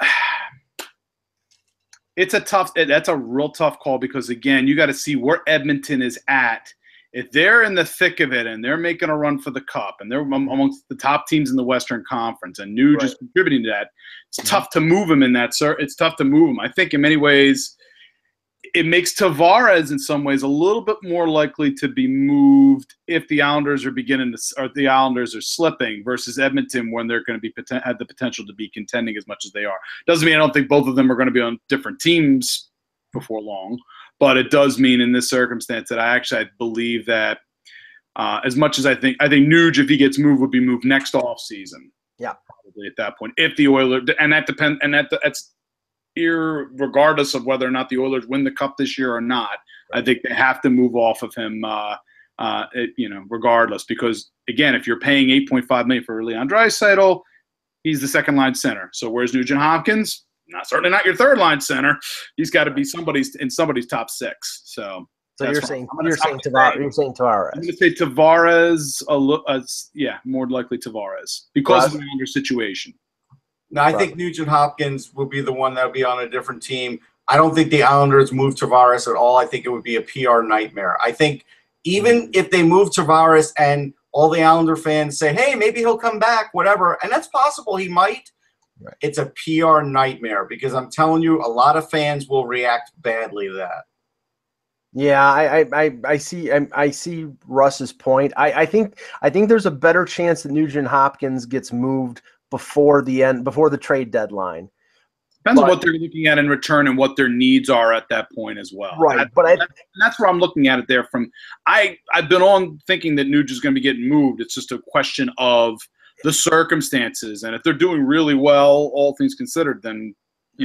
That's a real tough call because again, you got to see where Edmonton is at. If they're in the thick of it and they're making a run for the cup and they're amongst the top teams in the Western Conference and Nuge is contributing to that, it's tough to move him in that. It's tough to move him. I think in many ways, it makes Tavares in some ways a little bit more likely to be moved if the Islanders are slipping versus Edmonton when they're going to be had the potential to be contending as much as they are. Doesn't mean I don't think both of them are going to be on different teams before long, but it does mean in this circumstance that I believe that as much as I think Nuge, if he gets moved, would be moved next off season. Yeah, probably at that point. If the Oilers and that depends, and that's regardless of whether or not the Oilers win the cup this year or not, I think they have to move off of him, regardless. Because again, if you're paying $8.5 million for Leon Draisaitl, he's the second line center. So where's Nugent Hopkins? Certainly not your third line center. He's got to be in somebody's top 6. So So That's you're fine. saying Tavares. You're saying Tavares. I'm going to say Tavares. Yeah, more likely Tavares because of the Islander situation. Now, I think Nugent Hopkins will be the one that will be on a different team. I don't think the Islanders move Tavares at all. I think it would be a PR nightmare. I think even if they move Tavares and all the Islander fans say, hey, maybe he'll come back, whatever, and that's possible, he might. Right. It's a PR nightmare because I'm telling you, a lot of fans will react badly to that. Yeah, I see Russ's point. I think there's a better chance that Nugent Hopkins gets moved before the trade deadline. Depends on what they're looking at in return and what their needs are at that point as well. Right, that's where I'm looking at it there. I've been on thinking that Nugent's going to be getting moved. It's just a question of the circumstances, and if they're doing really well, all things considered, then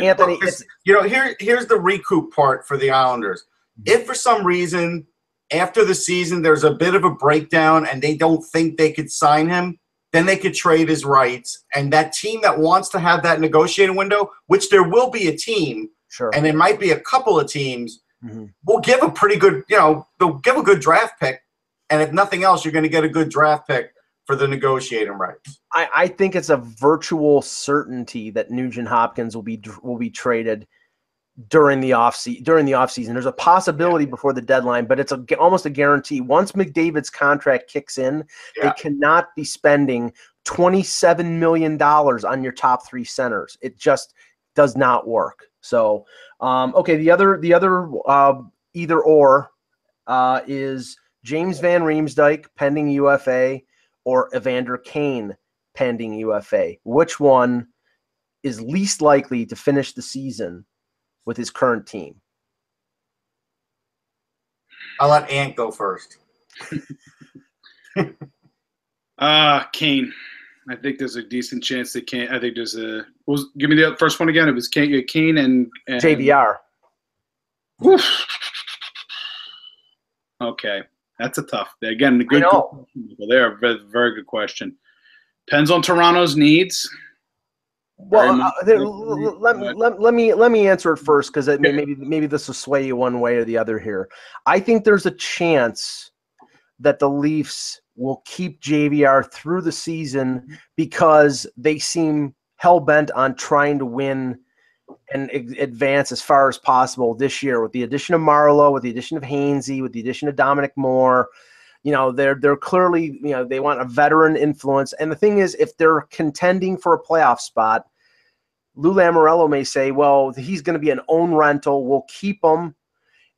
Anthony, here's the recoup part for the Islanders. If for some reason after the season there's a bit of a breakdown and they don't think they could sign him, then they could trade his rights. And that team that wants to have that negotiating window, which there will be a team, and there might be a couple of teams, will give a pretty good, they'll give a good draft pick. And if nothing else, you're going to get a good draft pick for the negotiating rights. I think it's a virtual certainty that Nugent Hopkins will be traded during the offseason. There's a possibility before the deadline, but it's almost a guarantee. Once McDavid's contract kicks in, they cannot be spending $27 million on your top three centers. It just does not work. So, okay, the other either or is James Van Riemsdyk pending UFA or Evander Kane pending UFA. Which one is least likely to finish the season with his current team? I'll let Ant go first. Kane. I think there's a decent chance that Kane. I think there's a. Give me the first one again. It was Kane and JVR. Oof. Okay, that's a tough. Again, the good. There, very, very good question. Depends on Toronto's needs. Well, let me answer it first because maybe this will sway you one way or the other here. I think there's a chance that the Leafs will keep JVR through the season because they seem hell-bent on trying to win and advance as far as possible this year with the addition of Marleau, with the addition of Hainsey, with the addition of Dominic Moore. They're clearly, they want a veteran influence. And the thing is, if they're contending for a playoff spot, Lou Lamoriello may say, well, he's going to be an own rental. We'll keep him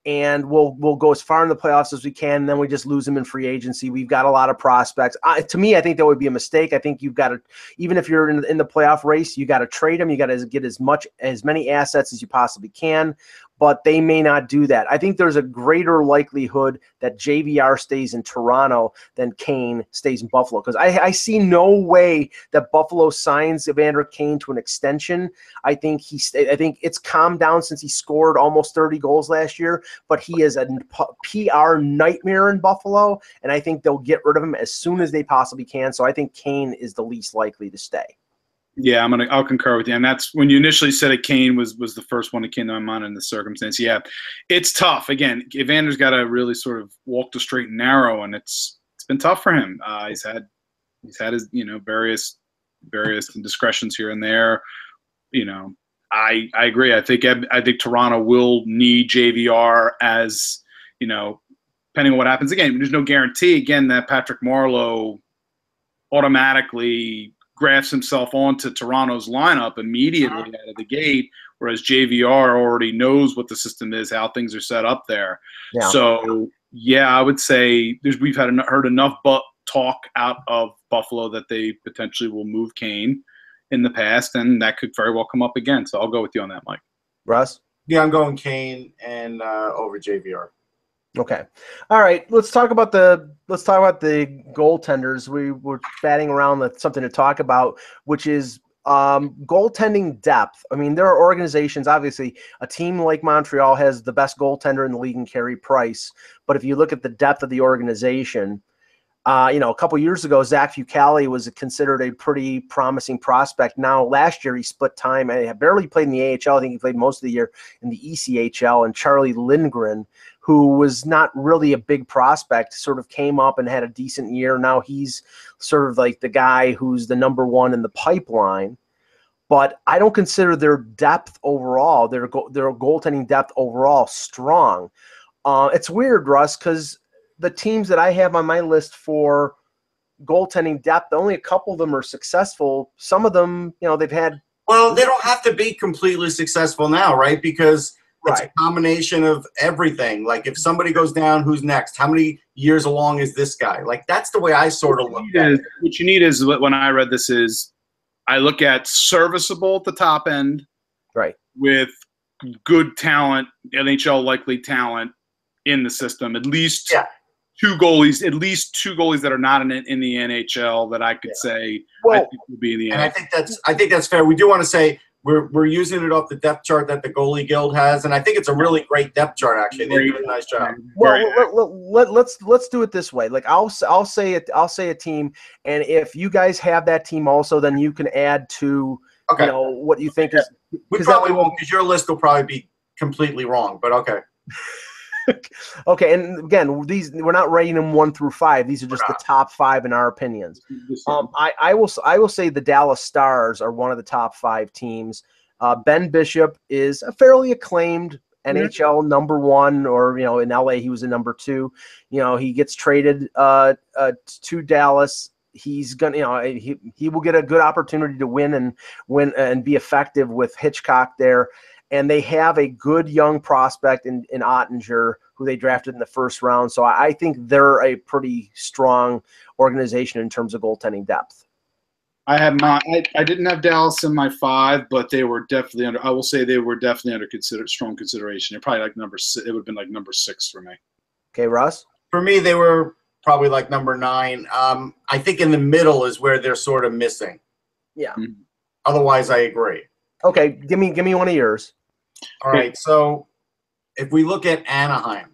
and we'll go as far in the playoffs as we can. And then we just lose him in free agency. We've got a lot of prospects. To me, I think that would be a mistake. I think you've got to, even if you're in the playoff race, you got to trade him. You got to get as many assets as you possibly can. But they may not do that. I think there's a greater likelihood that JVR stays in Toronto than Kane stays in Buffalo because I see no way that Buffalo signs Evander Kane to an extension. I think it's calmed down since he scored almost 30 goals last year, but he is a PR nightmare in Buffalo, and I think they'll get rid of him as soon as they possibly can. So I think Kane is the least likely to stay. Yeah, I'll concur with you. And that's when you initially said it, Kane was the first one that came to my mind in this circumstance. Yeah, it's tough. Again, Evander's got to really sort of walk the straight and narrow, and it's been tough for him. He's had his various indiscretions here and there. I agree. I think Toronto will need JVR as depending on what happens. Again, there's no guarantee. Again, that Patrick Marleau automatically grafts himself onto Toronto's lineup immediately out of the gate, whereas JVR already knows what the system is, how things are set up there. Yeah. So, I would say we've heard enough talk out of Buffalo that they potentially will move Kane in the past, and that could very well come up again. So I'll go with you on that, Mike. Russ? Yeah, I'm going Kane and over JVR. Okay. All right. Let's talk about the goaltenders. We were batting around with something to talk about, which is goaltending depth. I mean, there are organizations, obviously, a team like Montreal has the best goaltender in the league in Carey Price. But if you look at the depth of the organization, a couple years ago, Zach Fucale was considered a pretty promising prospect. Now, last year, he split time. I barely played in the AHL. I think he played most of the year in the ECHL. And Charlie Lindgren, who was not really a big prospect, sort of came up and had a decent year. Now he's sort of like the guy who's the number one in the pipeline. But I don't consider their depth overall, their goaltending depth overall, strong. It's weird, Russ, because the teams that I have on my list for goaltending depth, only a couple of them are successful. Some of them, they've had. Well, they don't have to be completely successful now, right? Because it's a combination of everything. Like if somebody goes down, who's next? How many years along is this guy? Like that's the way I sort of look at it. What you need is, when I read this, is I look at serviceable at the top end, right, with good talent, NHL likely talent in the system. At least two goalies that are not in the NHL that I could say I think will be in the NHL. And I think that's fair. We do want to say we're using it off the depth chart that the Goalie Guild has, and I think it's a really great depth chart. Actually, they do a nice job. Well, let's do it this way. Like I'll say a team, and if you guys have that team also, then you can add to what you think is. We probably won't, because your list will probably be completely wrong. But okay. Okay, and again, we're not rating them 1 through 5. These are just the top 5 in our opinions. I will say the Dallas Stars are one of the top 5 teams. Ben Bishop is a fairly acclaimed NHL number 1, or in LA he was a number 2. He gets traded to Dallas. He's gonna, he will get a good opportunity to win and be effective with Hitchcock there. And they have a good young prospect in Ottinger, who they drafted in the first round. So I think they're a pretty strong organization in terms of goaltending depth. I didn't have Dallas in my 5, but they were definitely under. I will say they were definitely under strong consideration. They're probably like number 6. It would have been like number 6 for me. Okay, Russ. For me, they were probably like number 9. I think in the middle is where they're sort of missing. Yeah. Mm-hmm. Otherwise, I agree. Okay, give me one of yours. All right, so if we look at Anaheim,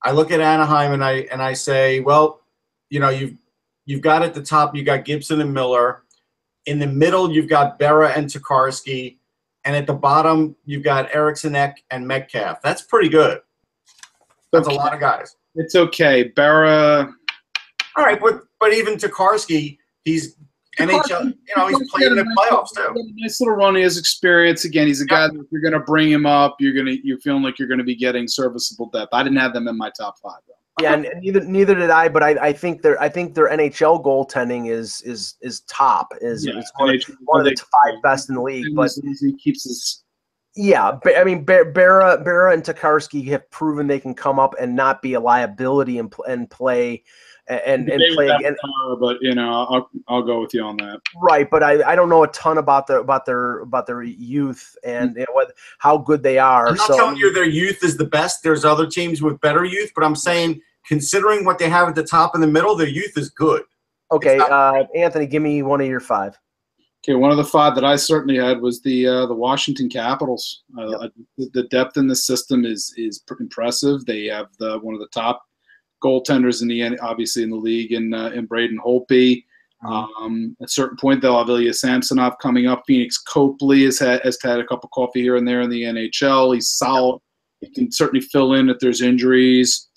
I look at Anaheim and I say, well, you've got at the top, you got Gibson and Miller. In the middle, you've got Berra and Tokarski, and at the bottom, you've got Eriksson Ek and Metcalf. That's pretty good. That's a lot of guys. It's okay, Berra. All right, but even Tokarski, he's NHL, he's playing in the playoffs too. Nice little run. He has experience. Again, he's a guy that if you're going to bring him up, you're feeling like you're going to be getting serviceable depth. I didn't have them in my top 5 though. Yeah, and neither did I. But I think their NHL goaltending is top. Is one of the 5 best in the league. But he keeps his. Yeah, I mean, Berra and Tokarski have proven they can come up and not be a liability and play. And play again. But I'll go with you on that. Right, but I don't know a ton about their youth and how good they are. I'm not telling you their youth is the best. There's other teams with better youth, but I'm saying considering what they have at the top and the middle, their youth is good. Okay, Anthony, give me one of your 5. Okay, one of the 5 that I certainly had was the Washington Capitals. The depth in the system is impressive. They have one of the top goaltenders obviously in the league in Braden Holtby. At a certain point, they'll have Ilya Samsonov coming up. Phoenix Copley has had a cup of coffee here and there in the NHL. He's solid. He can certainly fill in if there's injuries.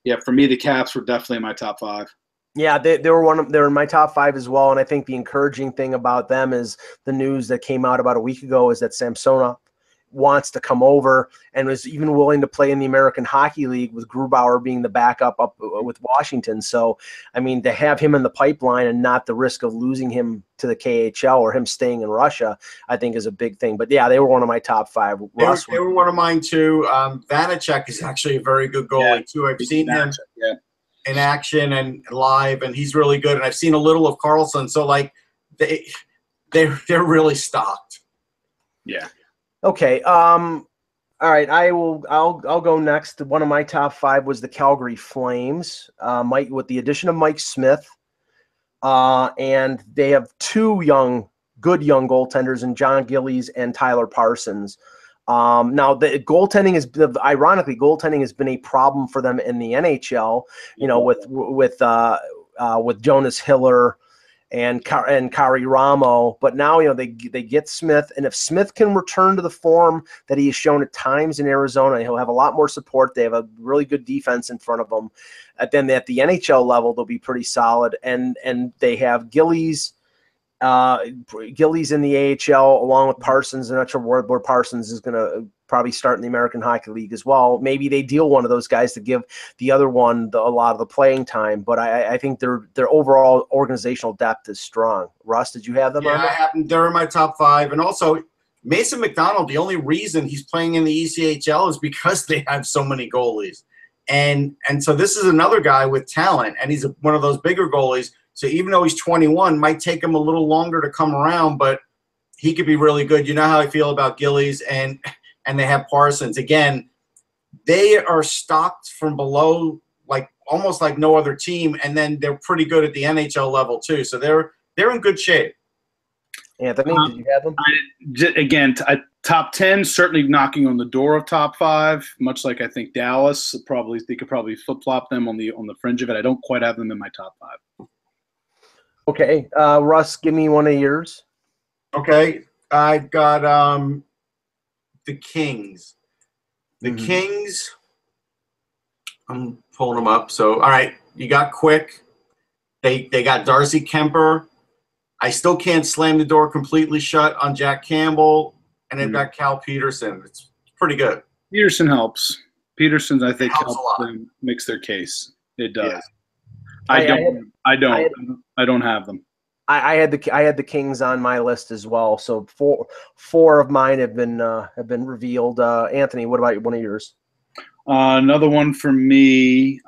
Yeah, for me, the Caps were definitely in my top 5. Yeah, they're in my top 5 as well. And I think the encouraging thing about them is the news that came out about a week ago is that Samsonov wants to come over and was even willing to play in the American Hockey League, with Grubauer being the backup up with Washington. So, I mean, to have him in the pipeline and not the risk of losing him to the KHL or him staying in Russia, I think is a big thing. But yeah, they were one of my top 5. They were one of mine too. Vanacek is actually a very good goalie too. I've seen him in action and live, and he's really good. And I've seen a little of Carlson. So like they're really stocked. Yeah. Okay. All right. I'll go next. One of my top 5 was the Calgary Flames. With the addition of Mike Smith, and they have 2 good young goaltenders in John Gillies and Tyler Parsons. Now the goaltending goaltending has been a problem for them in the NHL. With Jonas Hiller and Kari Ramo. But now, they get Smith, and if Smith can return to the form that he has shown at times in Arizona, he'll have a lot more support. They have a really good defense in front of them. Then at the NHL level, they'll be pretty solid, and they have Gillies in the AHL along with Parsons. I'm not sure where Parsons is going to probably start in the American Hockey League as well. Maybe they deal one of those guys to give the other one a lot of the playing time. But I think their overall organizational depth is strong. Russ, did you have them on there? I have them. They're in my top 5. And also, Mason McDonald, the only reason he's playing in the ECHL is because they have so many goalies. And so this is another guy with talent, and he's one of those bigger goalies. So even though he's 21, might take him a little longer to come around, but he could be really good. You know how I feel about Gillies, and they have Parsons. Again, they are stocked from below, like almost like no other team, and then they're pretty good at the NHL level too. So they're in good shape. Anthony, did you have them? Again, top 10, certainly knocking on the door of top 5. Much like I think Dallas, they could probably flip flop them on the fringe of it. I don't quite have them in my top 5. Okay, Russ, give me one of yours. Okay, I've got the Kings. The Kings, I'm pulling them up. So, all right, you got Quick. They got Darcy Kemper. I still can't slam the door completely shut on Jack Campbell. And they've got Cal Peterson. It's pretty good. Peterson helps. Peterson, I think, helps helps them, makes their case. It does. Yeah. I don't have them. I had the Kings on my list as well. So four of mine have been revealed. Anthony, what about one of yours? Another one for me.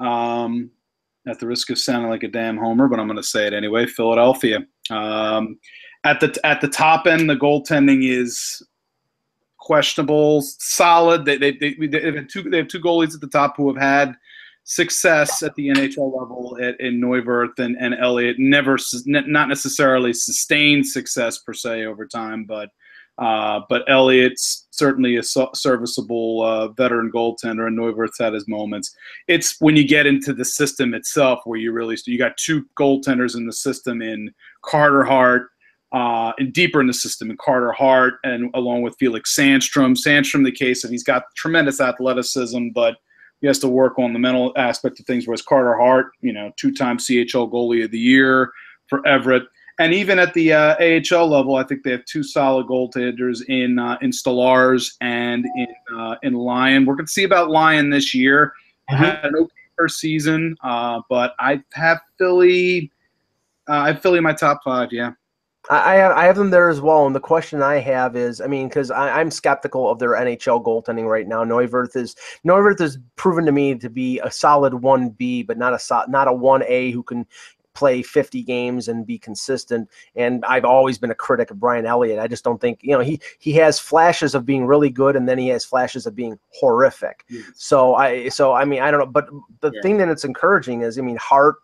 At the risk of sounding like a damn homer, but I'm going to say it anyway. Philadelphia. At the top end, the goaltending is questionable. Solid. They have two goalies at the top who have had success at the NHL level in Neuwirth and Elliott. Not necessarily sustained success per se over time, but Elliott's certainly a serviceable veteran goaltender, and Neuwirth's had his moments. It's when you get into the system itself where you got 2 goaltenders in the system in Carter Hart, and deeper in the system in Carter Hart, and along with Felix Sandstrom. Sandstrom, the case of he's got tremendous athleticism, but he has to work on the mental aspect of things. Whereas Carter Hart, 2-time CHL goalie of the year for Everett. And even at the AHL level, I think they have 2 solid goaltenders in Stolarz and in Lyon. We're going to see about Lyon this year. Had an okay first season, but I have Philly. I have Philly in my top 5. Yeah, I have them there as well. And the question I have is, because I'm skeptical of their NHL goaltending right now. Neuwirth has proven to me to be a solid 1B, but not a 1A who can play 50 games and be consistent. And I've always been a critic of Brian Elliott. I just don't think, he has flashes of being really good, and then he has flashes of being horrific. Yes. So I don't know, but the thing that it's encouraging is, Hart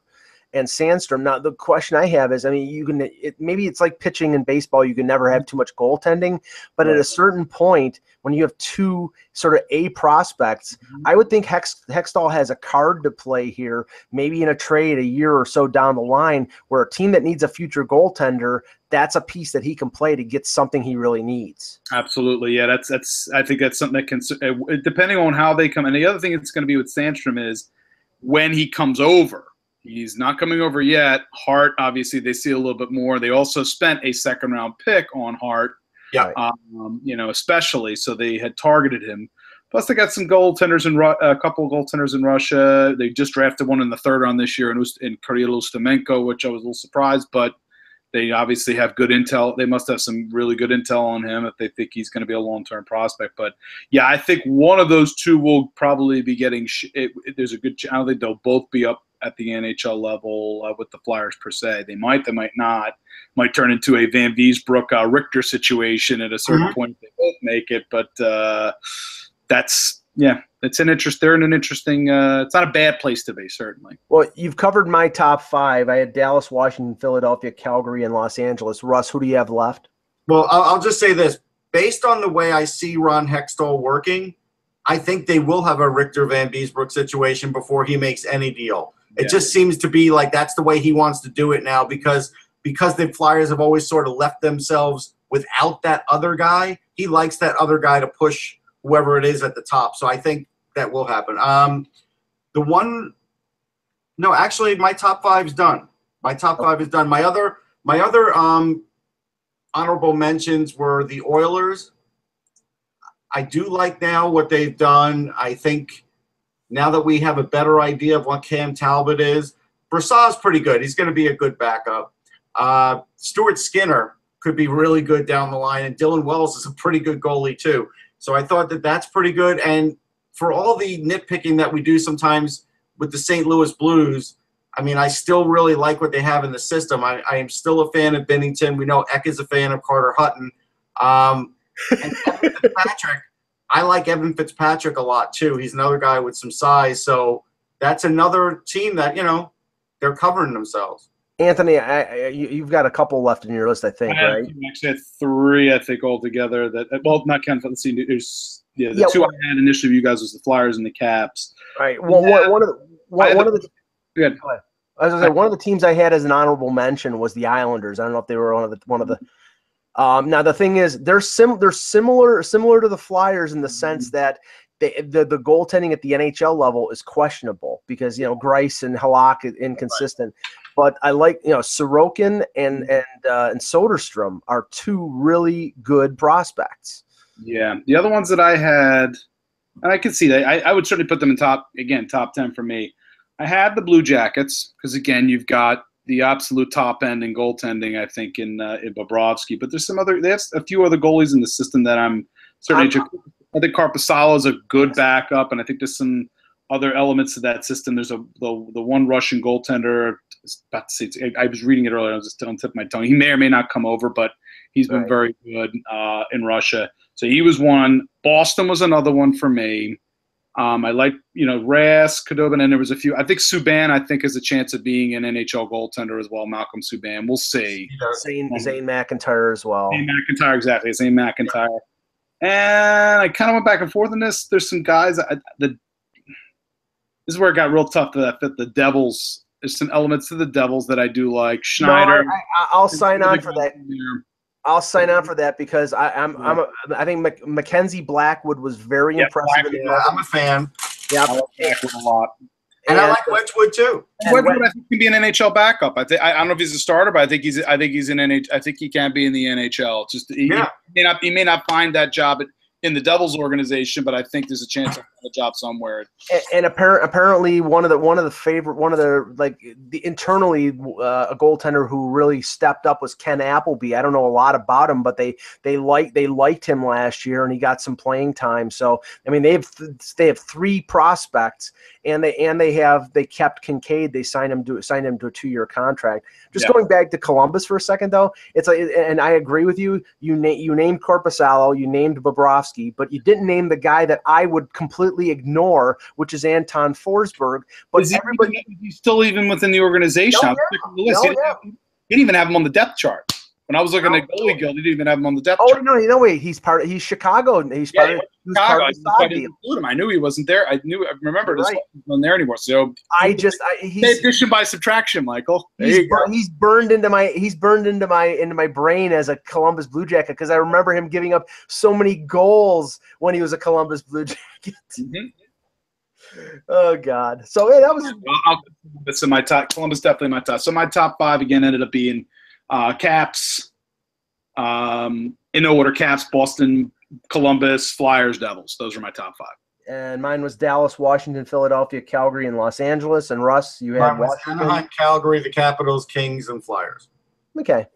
and Sandstrom. Now the question I have is, maybe it's like pitching in baseball. You can never have too much goaltending, but at a certain point, when you have 2 sort of A prospects, I would think Hextall has a card to play here, maybe in a trade a year or so down the line, where a team that needs a future goaltender, that's a piece that he can play to get something he really needs. Absolutely. Yeah, I think that's something that can, depending on how they come. And the other thing that's going to be with Sandstrom is when he comes over. He's not coming over yet. Hart, obviously, they see a little bit more. They also spent a second-round pick on Hart, especially, so they had targeted him. Plus, they got some goaltenders a couple of goaltenders in Russia. They just drafted one in the 3rd round this year in Kirill Ustimenko, which I was a little surprised, but they obviously have good intel. They must have some really good intel on him if they think he's going to be a long-term prospect. But, yeah, I think one of those 2 will probably be getting there's a good chance. I don't think they'll both be up at the NHL level with the Flyers per se. They might not. Might turn into a Van Viesbroek Richter situation at a certain point if they both make it. But it's an interest. They're in an interesting. It's not a bad place to be, certainly. Well, you've covered my top 5. I had Dallas, Washington, Philadelphia, Calgary, and Los Angeles. Russ, who do you have left? Well, I'll just say this: based on the way I see Ron Hextall working, I think they will have a Richter Van Viesbroek situation before he makes any deal. It just seems to be like that's the way he wants to do it now, because because the Flyers have always sort of left themselves without that other guy, he likes that other guy to push whoever it is at the top. So I think that will happen. Actually, my top 5 is done. My top 5 is done. My other honorable mentions were the Oilers. I do like now what they've done. I think now that we have a better idea of what Cam Talbot is, Brassard's pretty good. He's going to be a good backup. Stuart Skinner could be really good down the line, and Dylan Wells is a pretty good goalie too. So I thought that that's pretty good. And for all the nitpicking that we do sometimes with the St. Louis Blues, I mean, I still really like what they have in the system. I am still a fan of Bennington. We know Eck is a fan of Carter Hutton. And Evan Fitzpatrick, I like Evan Fitzpatrick a lot too. He's another guy with some size. So that's another team that, they're covering themselves. Anthony, you've got a couple left in your list, I think, right? I actually had 3, I think, altogether. Not counting. Let's see. There's the 2 I had initially. You guys was the Flyers and the Caps. Right. Well, one of the. Good. I was gonna say one of the teams I had as an honorable mention was the Islanders. I don't know if they were one of the. Now the thing is, they're similar to the Flyers in the sense that the goaltending at the NHL level is questionable because Greiss and Halak is inconsistent. Right. But I like Sorokin and Soderstrom are 2 really good prospects. Yeah, the other ones that I had, and I could see that I would certainly put them in top 10 for me. I had the Blue Jackets because again you've got the absolute top end in goaltending, I think, in Bobrovsky. But there's they have a few other goalies in the system that I'm certainly. I think Korpisalo is a good backup, and I think there's some other elements to that system. There's the one Russian goaltender. I was reading it earlier. I was just on the tip of my tongue. He may or may not come over, but he's been very good in Russia. So he was one. Boston was another one for me. I like, Rask, Khudobin, and there was a few. I think Subban, has a chance of being an NHL goaltender as well. Malcolm Subban. We'll see. Zane McIntyre as well. Zane McIntyre, exactly. Zane McIntyre. And I kind of went back and forth on this. There's some guys. This is where it got real tough to fit the Devils. There's some elements to the Devils that I do like. Schneider. No, I'll sign on for that. I'll sign on for that because I think Mackenzie Blackwood was very impressive. I'm a fan. Yeah, I like Blackwood a lot. And I like Wedgwood too. Wedgwood, I think, can be an NHL backup. I don't know if he's a starter, but I think he's in NHL. I think he can be in the NHL. Just he may not find that job in the Devils organization, but I think there's a chance to find a job somewhere. And apparently a goaltender who really stepped up was Ken Appleby. I don't know a lot about him, but they liked him last year, and he got some playing time. So I mean, they have 3 prospects, and they kept Kincaid. They signed him to a 2-year contract. Going back to Columbus for a second, though, it's like, and I agree with you. You named Korpisalo, you named Bobrovsky, but you didn't name the guy that I would completely ignore, which is Anton Forsberg. But he's still even within the organization. He didn't even have him on the depth chart. When I was looking at Goalie Guild, he didn't even have him on the depth chart. Oh, no, wait. He's Chicago. He's part of Chicago. I knew he wasn't there. I remember this wasn't there anymore. So he's addition by subtraction, Michael. He's burned into my brain as a Columbus Blue Jacket because I remember him giving up so many goals when he was a Columbus Blue Jacket. Mm-hmm. Oh God! So that was. So my top. Columbus definitely my top. So my top 5 again ended up being Caps, in no order: Caps, Boston, Columbus, Flyers, Devils. Those are my top 5. And mine was Dallas, Washington, Philadelphia, Calgary, and Los Angeles. And Russ, you had Washington, Calgary, the Capitals, Kings, and Flyers. Okay.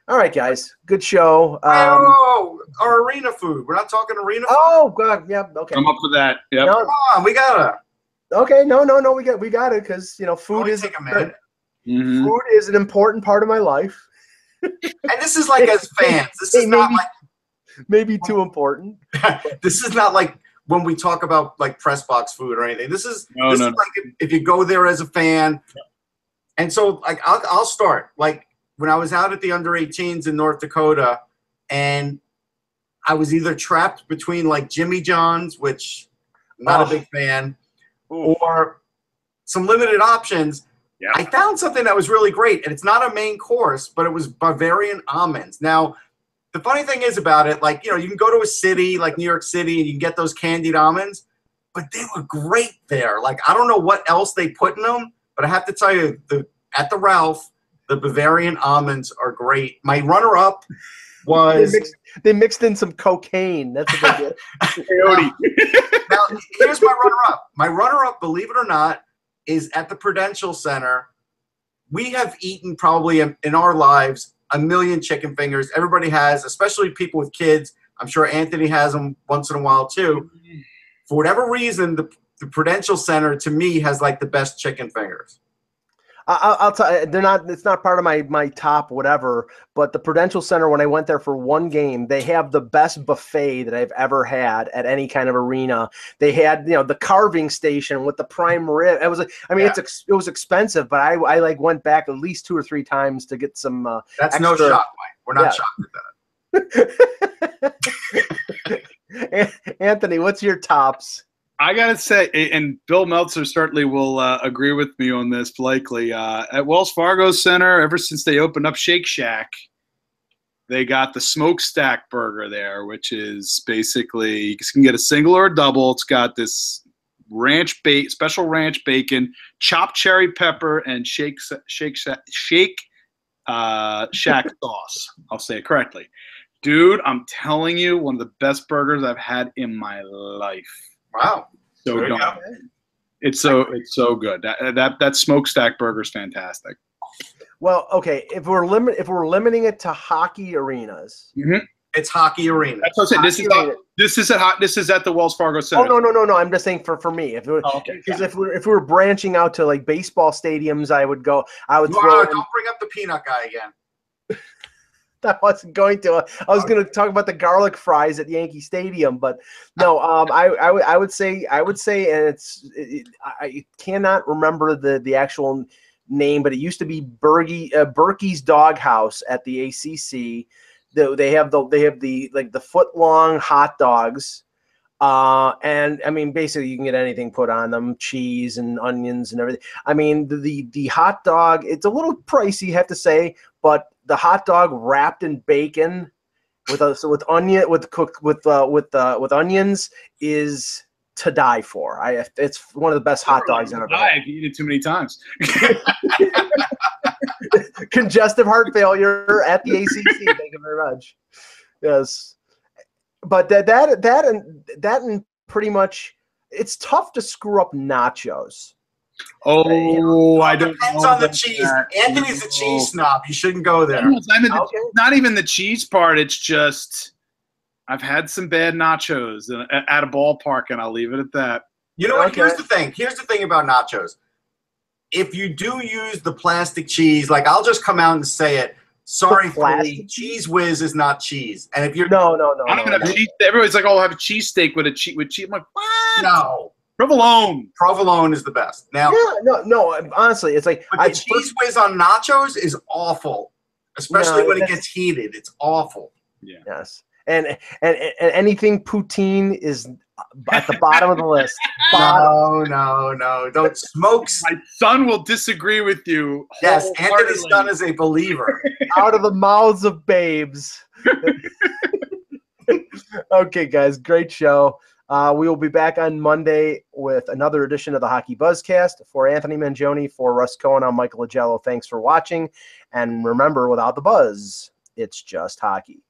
All right, guys. Good show. Our arena food. We're not talking arena food. Oh, God. Yeah. Okay. I'm up for that. Yep. Come on, we gotta. Okay. No. We got it because food is take a minute. Mm-hmm. Food is an important part of my life. And this is like as fans. This is not like maybe too important. This is not like when we talk about like press box food or anything. This is like if you go there as a fan. And so like I'll start like. When I was out at the under-18s in North Dakota, and I was either trapped between like Jimmy John's, which I'm not a big fan, or some limited options. Yeah. I found something that was really great, and it's not a main course, but it was Bavarian almonds. Now, the funny thing is about it, like, you can go to a city like New York City and you can get those candied almonds, but they were great there. Like, I don't know what else they put in them, but I have to tell you, at the Ralph, the Bavarian almonds are great. My runner-up was they mixed in some cocaine. That's what they did. Now, here's my runner-up. My runner-up, believe it or not, is at the Prudential Center. We have eaten probably in our lives 1 million chicken fingers. Everybody has, especially people with kids. I'm sure Anthony has them once in a while too. For whatever reason, the Prudential Center to me has like the best chicken fingers. I'll tell you, it's not part of my top whatever, but the Prudential Center, when I went there for one game, they have the best buffet that I've ever had at any kind of arena. They had, the carving station with the prime rib. It was, it was expensive, but I like went back at least 2 or 3 times to get some That's extra. No shock, Mike. We're not shocked at that. Anthony, what's your tops? I gotta say, and Bill Meltzer certainly will agree with me on this, likely. At Wells Fargo Center, ever since they opened up Shake Shack, they got the smokestack burger there, which is basically you can get a single or a double. It's got this special ranch bacon, chopped cherry pepper, and Shake Shack sauce. I'll say it correctly, dude. I'm telling you, one of the best burgers I've had in my life. Wow. So good. It's so good. That smokestack burger is fantastic. Well, okay, if we're limiting it to hockey arenas. It's hockey arena. That's what I'm saying. This is at the Wells Fargo Center. Oh no. I'm just saying for me. If we were branching out to like baseball stadiums, I would don't bring up the peanut guy again. I wasn't going to. I was going to talk about the garlic fries at Yankee Stadium, but no. I would say, and I cannot remember the actual name, but it used to be Berkey's Doghouse at the ACC. They have the foot-long hot dogs, and I mean basically you can get anything put on them, cheese and onions and everything. I mean the hot dog, it's a little pricey, you have to say, but the hot dog wrapped in bacon with onions is to die for. It's one of the best hot dogs I've ever had. I've eaten it too many times. Congestive heart failure at the ACC. Thank you very much. Yes, but that and pretty much, it's tough to screw up nachos. Oh, I don't know. Depends on the cheese. Anthony's a cheese snob. You shouldn't go there. Not even the cheese part. It's just I've had some bad nachos at a ballpark, and I'll leave it at that. You know what? Okay. Here's the thing about nachos. If you do use the plastic cheese, like I'll just come out and say it. Sorry, Philly, Cheese Whiz is not cheese. And if you're no, I don't even have cheese. Everybody's like, "Oh, I'll have a cheesesteak with cheese." I'm like, what? No. Provolone is the best. Now, no. Honestly, it's like the Cheese Whiz on nachos is awful, especially when it gets heated. It's awful. Yeah. Yes, and anything poutine is at the bottom of the list. No. Don't smoke. My son will disagree with you. Yes, Anthony's son is a believer. Out of the mouths of babes. Okay, guys, great show. We will be back on Monday with another edition of the Hockey Buzzcast. For Anthony Mangione, for Russ Cohen, I'm Michael Agello. Thanks for watching. And remember, without the buzz, it's just hockey.